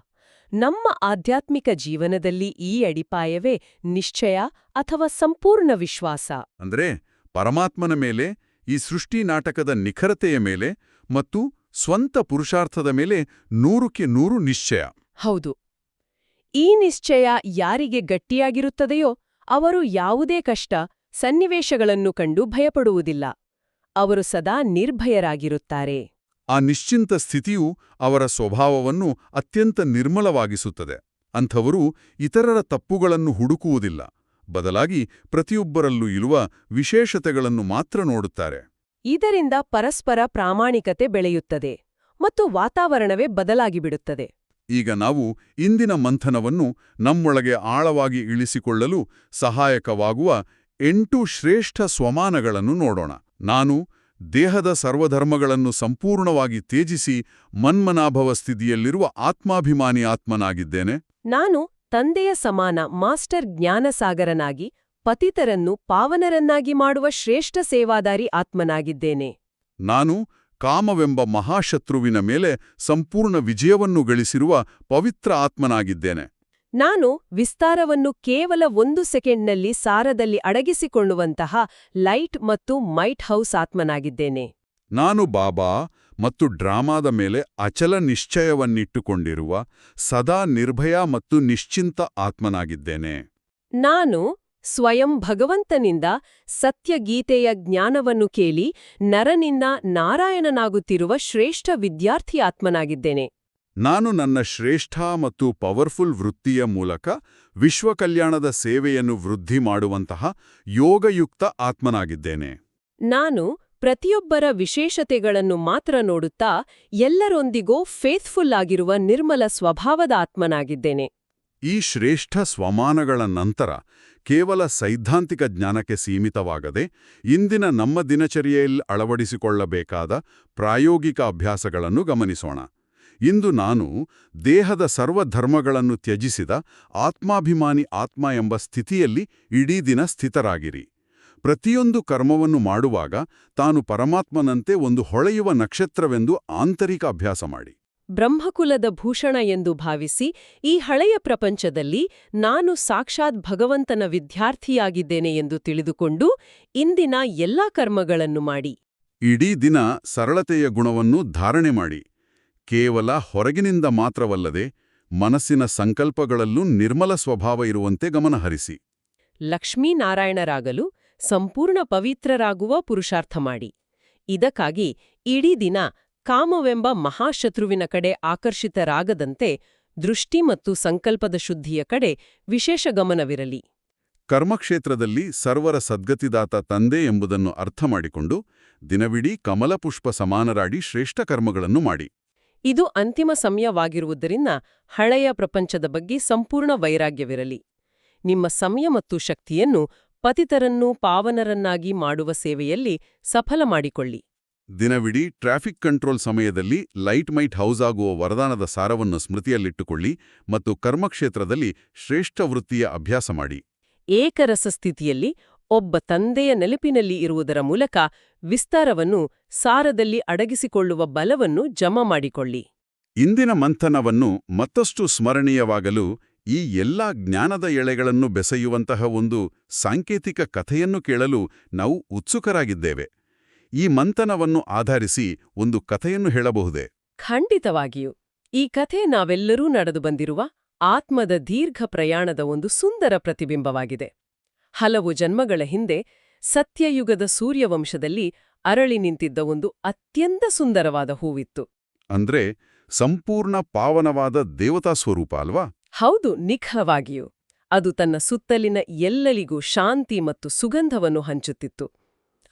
Speaker 2: ನಮ್ಮ ಆಧ್ಯಾತ್ಮಿಕ ಜೀವನದಲ್ಲಿ ಈ ಅಡಿಪಾಯವೇ ನಿಶ್ಚಯ ಅಥವಾ ಸಂಪೂರ್ಣ ವಿಶ್ವಾಸ.
Speaker 1: ಅಂದ್ರೆ ಪರಮಾತ್ಮನ ಮೇಲೆ, ಈ ಸೃಷ್ಟಿ ನಾಟಕದ ನಿಖರತೆಯ ಮೇಲೆ ಮತ್ತು ಸ್ವಂತ ಪುರುಷಾರ್ಥದ ಮೇಲೆ 100ಕ್ಕೆ 100 ನಿಶ್ಚಯ.
Speaker 2: ಹೌದು. ಈ ನಿಶ್ಚಯ ಯಾರಿಗೆ ಗಟ್ಟಿಯಾಗಿರುತ್ತದೆಯೋ ಅವರು ಯಾವುದೇ ಕಷ್ಟ, ಸನ್ನಿವೇಶಗಳನ್ನು ಕಂಡು ಭಯಪಡುವುದಿಲ್ಲ. ಅವರು ಸದಾ ನಿರ್ಭಯರಾಗಿರುತ್ತಾರೆ.
Speaker 1: ಆ ನಿಶ್ಚಿಂತ ಸ್ಥಿತಿಯು ಅವರ ಸ್ವಭಾವವನ್ನು ಅತ್ಯಂತ ನಿರ್ಮಲವಾಗಿಸುತ್ತದೆ. ಅಂಥವರು ಇತರರ ತಪ್ಪುಗಳನ್ನು ಹುಡುಕುವುದಿಲ್ಲ. ಬದಲಾಗಿ ಪ್ರತಿಯೊಬ್ಬರಲ್ಲೂ ಇರುವ ವಿಶೇಷತೆಗಳನ್ನು ಮಾತ್ರ ನೋಡುತ್ತಾರೆ.
Speaker 2: ಇದರಿಂದ ಪರಸ್ಪರ ಪ್ರಾಮಾಣಿಕತೆ ಬೆಳೆಯುತ್ತದೆ ಮತ್ತು ವಾತಾವರಣವೇ ಬದಲಾಗಿಬಿಡುತ್ತದೆ.
Speaker 1: ಈಗ ನಾವು ಇಂದಿನ ಮಂಥನವನ್ನು ನಮ್ಮೊಳಗೆ ಆಳವಾಗಿ ಇಳಿಸಿಕೊಳ್ಳಲು ಸಹಾಯಕವಾಗುವ 8 ಶ್ರೇಷ್ಠ ಸ್ವಮಾನಗಳನ್ನು ನೋಡೋಣ. ನಾನು ದೇಹದ ಸರ್ವಧರ್ಮಗಳನ್ನು ಸಂಪೂರ್ಣವಾಗಿ ತ್ಯಜಿಸಿ ಮನ್ಮನಾಭವ ಸ್ಥಿತಿಯಲ್ಲಿರುವ ಆತ್ಮಾಭಿಮಾನಿ ಆತ್ಮನಾಗಿದ್ದೇನೆ.
Speaker 2: ನಾನು ತಂದೆಯ ಸಮಾನ ಮಾಸ್ಟರ್ ಜ್ಞಾನಸಾಗರನಾಗಿ ಪತಿತರನ್ನು ಪಾವನರನ್ನಾಗಿ ಮಾಡುವ ಶ್ರೇಷ್ಠ ಸೇವಾದಾರಿ ಆತ್ಮನಾಗಿದ್ದೇನೆ.
Speaker 1: ನಾನು ಕಾಮವೆಂಬ ಮಹಾಶತ್ರುವಿನ ಮೇಲೆ ಸಂಪೂರ್ಣ ವಿಜಯವನ್ನು ಗಳಿಸಿರುವ ಪವಿತ್ರ ಆತ್ಮನಾಗಿದ್ದೇನೆ.
Speaker 2: ನಾನು ವಿಸ್ತಾರವನ್ನು ಕೇವಲ 1 ಸೆಕೆಂಡ್ನಲ್ಲಿ ಸಾರದಲ್ಲಿ ಅಡಗಿಸಿಕೊಳ್ಳುವಂತಹ ಲೈಟ್ ಮತ್ತು ಮೈಟ್ ಹೌಸ್ ಆತ್ಮನಾಗಿದ್ದೇನೆ.
Speaker 1: ನಾನು ಬಾಬಾ ಮತ್ತು ಡ್ರಾಮಾದ ಮೇಲೆ ಅಚಲ ನಿಶ್ಚಯವನ್ನಿಟ್ಟುಕೊಂಡಿರುವ ಸದಾ ನಿರ್ಭಯ ಮತ್ತು ನಿಶ್ಚಿಂತ ಆತ್ಮನಾಗಿದ್ದೇನೆ.
Speaker 2: ನಾನು ಸ್ವಯಂ ಭಗವಂತನಿಂದ ಸತ್ಯಗೀತೆಯ ಜ್ಞಾನವನ್ನು ಕೇಳಿ ನರನಿಂದ ನಾರಾಯಣನಾಗುತ್ತಿರುವ ಶ್ರೇಷ್ಠ ವಿದ್ಯಾರ್ಥಿ ಆತ್ಮನಾಗಿದ್ದೇನೆ.
Speaker 1: ನಾನು ನನ್ನ ಶ್ರೇಷ್ಠ ಮತ್ತು ಪವರ್ಫುಲ್ ವೃತ್ತಿಯ ಮೂಲಕ ವಿಶ್ವಕಲ್ಯಾಣದ ಸೇವೆಯನ್ನು ವೃದ್ಧಿ ಮಾಡುವಂತಹ ಯೋಗಯುಕ್ತ ಆತ್ಮನಾಗಿದ್ದೇನೆ.
Speaker 2: ನಾನು ಪ್ರತಿಯೊಬ್ಬರ ವಿಶೇಷತೆಗಳನ್ನು ಮಾತ್ರ ನೋಡುತ್ತಾ ಎಲ್ಲರೊಂದಿಗೂ ಫೇತ್ಫುಲ್ ಆಗಿರುವ ನಿರ್ಮಲ ಸ್ವಭಾವದ ಆತ್ಮನಾಗಿದ್ದೇನೆ.
Speaker 1: ಈ ಶ್ರೇಷ್ಠ ಸ್ವಮಾನಗಳ ನಂತರ ಕೇವಲ ಸೈದ್ಧಾಂತಿಕ ಜ್ಞಾನಕ್ಕೆ ಸೀಮಿತವಾಗದೆ ಇಂದಿನ ನಮ್ಮ ದಿನಚರಿಯಲ್ಲಿ ಅಳವಡಿಸಿಕೊಳ್ಳಬೇಕಾದ ಪ್ರಾಯೋಗಿಕ ಅಭ್ಯಾಸಗಳನ್ನು ಗಮನಿಸೋಣ. ಇಂದು ನಾನು ದೇಹದ ಸರ್ವಧರ್ಮಗಳನ್ನು ತ್ಯಜಿಸಿದ ಆತ್ಮಾಭಿಮಾನಿ ಆತ್ಮ ಎಂಬ ಸ್ಥಿತಿಯಲ್ಲಿ ಇಡೀ ದಿನ ಸ್ಥಿತರಾಗಿರಿ. ಪ್ರತಿಯೊಂದು ಕರ್ಮವನ್ನು ಮಾಡುವಾಗ ತಾನು ಪರಮಾತ್ಮನಂತೆ ಒಂದು ಹೊಳೆಯುವ ನಕ್ಷತ್ರವೆಂದು ಆಂತರಿಕ ಅಭ್ಯಾಸ ಮಾಡಿ.
Speaker 2: ಬ್ರಹ್ಮಕುಲದ ಭೂಷಣ ಎಂದು ಭಾವಿಸಿ ಈ ಹಳೆಯ ಪ್ರಪಂಚದಲ್ಲಿ ನಾನು ಸಾಕ್ಷಾತ್ ಭಗವಂತನ ವಿದ್ಯಾರ್ಥಿಯಾಗಿದ್ದೇನೆ ಎಂದು ತಿಳಿದುಕೊಂಡು ಇಂದಿನ ಎಲ್ಲಾ ಕರ್ಮಗಳನ್ನು ಮಾಡಿ.
Speaker 1: ಇಡೀ ದಿನ ಸರಳತೆಯ ಗುಣವನ್ನು ಧಾರಣೆ ಮಾಡಿ. ಕೇವಲ ಹೊರಗಿನಿಂದ ಮಾತ್ರವಲ್ಲದೆ ಮನಸ್ಸಿನ ಸಂಕಲ್ಪಗಳಲ್ಲೂ ನಿರ್ಮಲ ಸ್ವಭಾವ ಇರುವಂತೆ ಗಮನಹರಿಸಿ.
Speaker 2: ಲಕ್ಷ್ಮೀನಾರಾಯಣರಾಗಲು ಸಂಪೂರ್ಣ ಪವಿತ್ರರಾಗುವ ಪುರುಷಾರ್ಥ ಮಾಡಿ. ಇದಕ್ಕಾಗಿ ಇಡೀ ದಿನ ಕಾಮವೆಂಬ ಮಹಾಶತ್ರುವಿನ ಕಡೆ ಆಕರ್ಷಿತರಾಗದಂತೆ ದೃಷ್ಟಿ ಮತ್ತು ಸಂಕಲ್ಪದ ಶುದ್ಧಿಯ ಕಡೆ ವಿಶೇಷ ಗಮನವಿರಲಿ.
Speaker 1: ಕರ್ಮಕ್ಷೇತ್ರದಲ್ಲಿ ಸರ್ವರ ಸದ್ಗತಿದಾತ ತಂದೆ ಎಂಬುದನ್ನು ಅರ್ಥ ಮಾಡಿಕೊಂಡು ದಿನವಿಡೀ ಕಮಲಪುಷ್ಪ ಸಮಾನರಾಡಿ ಶ್ರೇಷ್ಠ ಕರ್ಮಗಳನ್ನು ಮಾಡಿ.
Speaker 2: ಇದು ಅಂತಿಮ ಸಮಯವಾಗಿರುವುದರಿಂದ ಹಳೆಯ ಪ್ರಪಂಚದ ಬಗ್ಗೆ ಸಂಪೂರ್ಣ ವೈರಾಗ್ಯವಿರಲಿ. ನಿಮ್ಮ ಸಮಯ ಮತ್ತು ಶಕ್ತಿಯನ್ನು ಪತಿತರನ್ನು ಪಾವನರನ್ನಾಗಿ ಮಾಡುವ ಸೇವೆಯಲ್ಲಿ ಸಫಲ ಮಾಡಿಕೊಳ್ಳಿ.
Speaker 1: ದಿನವಿಡೀ ಟ್ರಾಫಿಕ್ ಕಂಟ್ರೋಲ್ ಸಮಯದಲ್ಲಿ ಲೈಟ್ ಮೈಟ್ ಹೌಸ್ ಆಗುವ ವರದಾನದ ಸಾರವನ್ನು ಸ್ಮೃತಿಯಲ್ಲಿಟ್ಟುಕೊಳ್ಳಿ ಮತ್ತು ಕರ್ಮಕ್ಷೇತ್ರದಲ್ಲಿ ಶ್ರೇಷ್ಠ ವೃತ್ತಿಯ ಅಭ್ಯಾಸ ಮಾಡಿ.
Speaker 2: ಏಕರಸ ಸ್ಥಿತಿಯಲ್ಲಿ ಒಬ್ಬ ತಂದೆಯ ನೆನಪಿನಲ್ಲಿ ಇರುವುದರ ಮೂಲಕ ವಿಸ್ತಾರವನ್ನು ಸಾರದಲ್ಲಿ ಅಡಗಿಸಿಕೊಳ್ಳುವ ಬಲವನ್ನು ಜಮಾ ಮಾಡಿಕೊಳ್ಳಿ.
Speaker 1: ಇಂದಿನ ಮಂಥನವನ್ನು ಮತ್ತಷ್ಟು ಸ್ಮರಣೀಯವಾಗಲು ಈ ಎಲ್ಲಾ ಜ್ಞಾನದ ಎಳೆಗಳನ್ನು ಬೆಸೆಯುವಂತಹ ಒಂದು ಸಾಂಕೇತಿಕ ಕಥೆಯನ್ನು ಕೇಳಲು ನಾವು ಉತ್ಸುಕರಾಗಿದ್ದೇವೆ. ಈ ಮಂಥನವನ್ನು ಆಧರಿಸಿ ಒಂದು ಕಥೆಯನ್ನು ಹೇಳಬಹುದೇ?
Speaker 2: ಖಂಡಿತವಾಗಿಯೂ. ಈ ಕಥೆ ನಾವೆಲ್ಲರೂ ನಡೆದು ಬಂದಿರುವ ಆತ್ಮದ ದೀರ್ಘ ಪ್ರಯಾಣದ ಒಂದು ಸುಂದರ ಪ್ರತಿಬಿಂಬವಾಗಿದೆ. ಹಲವು ಜನ್ಮಗಳ ಹಿಂದೆ ಸತ್ಯಯುಗದ ಸೂರ್ಯವಂಶದಲ್ಲಿ ಅರಳಿ ನಿಂತಿದ್ದ ಒಂದು ಅತ್ಯಂತ ಸುಂದರವಾದ ಹೂವಿತ್ತು.
Speaker 1: ಅಂದ್ರೆ ಸಂಪೂರ್ಣ ಪಾವನವಾದ ದೇವತಾ ಸ್ವರೂಪ ಅಲ್ವಾ?
Speaker 2: ಹೌದು, ನಿಖರವಾಗಿಯೂ. ಅದು ತನ್ನ ಸುತ್ತಲಿನ ಎಲ್ಲರಿಗೂ ಶಾಂತಿ ಮತ್ತು ಸುಗಂಧವನ್ನು ಹಂಚುತ್ತಿತ್ತು.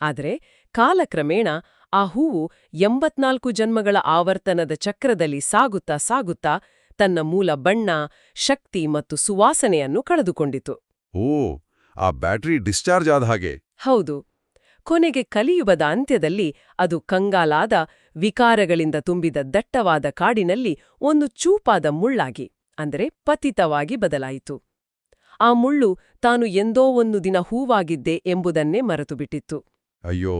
Speaker 2: ಆದರೆ ಕಾಲಕ್ರಮೇಣ ಆ ಹೂವು 84 ಜನ್ಮಗಳ ಆವರ್ತನದ ಚಕ್ರದಲ್ಲಿ ಸಾಗುತ್ತಾ ಸಾಗುತ್ತಾ ತನ್ನ ಮೂಲ ಬಣ್ಣ, ಶಕ್ತಿ ಮತ್ತು ಸುವಾಸನೆಯನ್ನು ಕಳೆದುಕೊಂಡಿತು.
Speaker 1: ಓ, ಆ ಬ್ಯಾಟರಿ ಡಿಸ್ಚಾರ್ಜ್ ಆದ ಹಾಗೆ.
Speaker 2: ಹೌದು. ಕೊನೆಗೆ ಕಲಿಯುಗದ ಅಂತ್ಯದಲ್ಲಿ ಅದು ಕಂಗಾಲಾದ, ವಿಕಾರಗಳಿಂದ ತುಂಬಿದ ದಟ್ಟವಾದ ಕಾಡಿನಲ್ಲಿ ಒಂದು ಚೂಪಾದ ಮುಳ್ಳಾಗಿ, ಅಂದರೆ ಪತಿತವಾಗಿ ಬದಲಾಯಿತು. ಆ ಮುಳ್ಳು ತಾನು ಎಂದೋ ಒಂದು ದಿನ ಹೂವಾಗಿದ್ದೆ ಎಂಬುದನ್ನೇ ಮರೆತುಬಿಟ್ಟಿತ್ತು.
Speaker 1: ಅಯ್ಯೋ,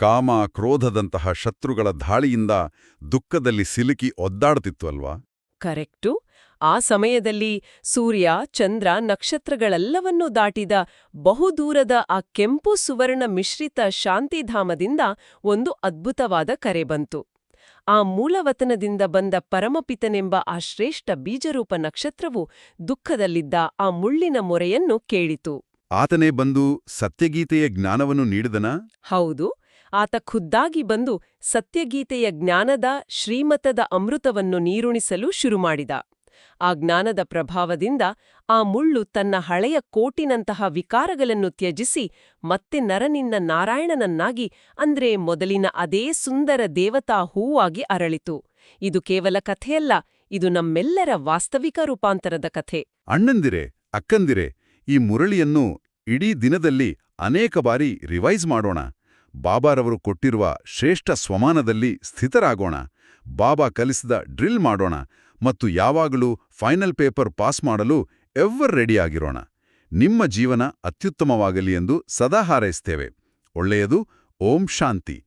Speaker 1: ಕಾಮ ಕ್ರೋಧದಂತಹ ಶತ್ರುಗಳ ಧಾಳಿಯಿಂದ ದುಃಖದಲ್ಲಿ ಸಿಲುಕಿ ಒದ್ದಾಡ್ತಿತ್ತು ಅಲ್ವಾ?
Speaker 2: ಕರೆಕ್ಟು. ಆ ಸಮಯದಲ್ಲಿ ಸೂರ್ಯ, ಚಂದ್ರ, ನಕ್ಷತ್ರಗಳೆಲ್ಲವನ್ನೂ ದಾಟಿದ ಬಹುದೂರದ ಆ ಕೆಂಪು ಸುವರ್ಣ ಮಿಶ್ರಿತ ಶಾಂತಿಧಾಮದಿಂದ ಒಂದು ಅದ್ಭುತವಾದ ಕರೆ ಬಂತು. ಆ ಮೂಲವತನದಿಂದ ಬಂದ ಪರಮಪಿತನೆಂಬ ಆ ಶ್ರೇಷ್ಠ ಬೀಜರೂಪ ನಕ್ಷತ್ರವು ದುಃಖದಲ್ಲಿದ್ದ ಆ ಮುಳ್ಳಿನ ಮೊರೆಯನ್ನು ಕೇಳಿತು.
Speaker 1: ಆತನೇ ಬಂದು ಸತ್ಯಗೀತೆಯ ಜ್ಞಾನವನ್ನು ನೀಡಿದನಾ?
Speaker 2: ಹೌದು. ಆತ ಖುದ್ದಾಗಿ ಬಂದು ಸತ್ಯಗೀತೆಯ ಜ್ಞಾನದ ಶ್ರೀಮತದ ಅಮೃತವನ್ನು ನೀರುಣಿಸಲು ಶುರುಮಾಡಿದ. ಆ ಜ್ಞಾನದ ಪ್ರಭಾವದಿಂದ ಆ ಮುಳ್ಳು ತನ್ನ ಹಳೆಯ ಕೋಟಿನಂತಹ ವಿಕಾರಗಳನ್ನು ತ್ಯಜಿಸಿ ಮತ್ತೆ ನರನಿಂದ ನಾರಾಯಣನನ್ನಾಗಿ, ಅಂದ್ರೆ ಮೊದಲಿನ ಅದೇ ಸುಂದರ ದೇವತಾ ಹೂವಾಗಿ ಅರಳಿತು. ಇದು ಕೇವಲ ಕಥೆಯಲ್ಲ, ಇದು ನಮ್ಮೆಲ್ಲರ ವಾಸ್ತವಿಕ ರೂಪಾಂತರದ ಕಥೆ.
Speaker 1: ಅಣ್ಣಂದಿರೆ, ಅಕ್ಕಂದಿರೆ, ಈ ಮುರಳಿಯನ್ನು ಇಡೀ ದಿನದಲ್ಲಿ ಅನೇಕ ಬಾರಿ ರಿವೈಸ್ ಮಾಡೋಣ. ಬಾಬಾರವರು ಕೊಟ್ಟಿರುವ ಶ್ರೇಷ್ಠ ಸ್ವಮಾನದಲ್ಲಿ ಸ್ಥಿತರಾಗೋಣ. ಬಾಬಾ ಕಲಿಸಿದ ಡ್ರಿಲ್ ಮಾಡೋಣ ಮತ್ತು ಯಾವಾಗಲೂ ಫೈನಲ್ ಪೇಪರ್ ಪಾಸ್ ಮಾಡಲು ಎವರ್ ರೆಡಿಯಾಗಿರೋಣ. ನಿಮ್ಮ ಜೀವನ ಅತ್ಯುತ್ತಮವಾಗಲಿ ಎಂದು ಸದಾ ಹಾರೈಸ್ತೇವೆ. ಒಳ್ಳೆಯದು. ಓಂ ಶಾಂತಿ.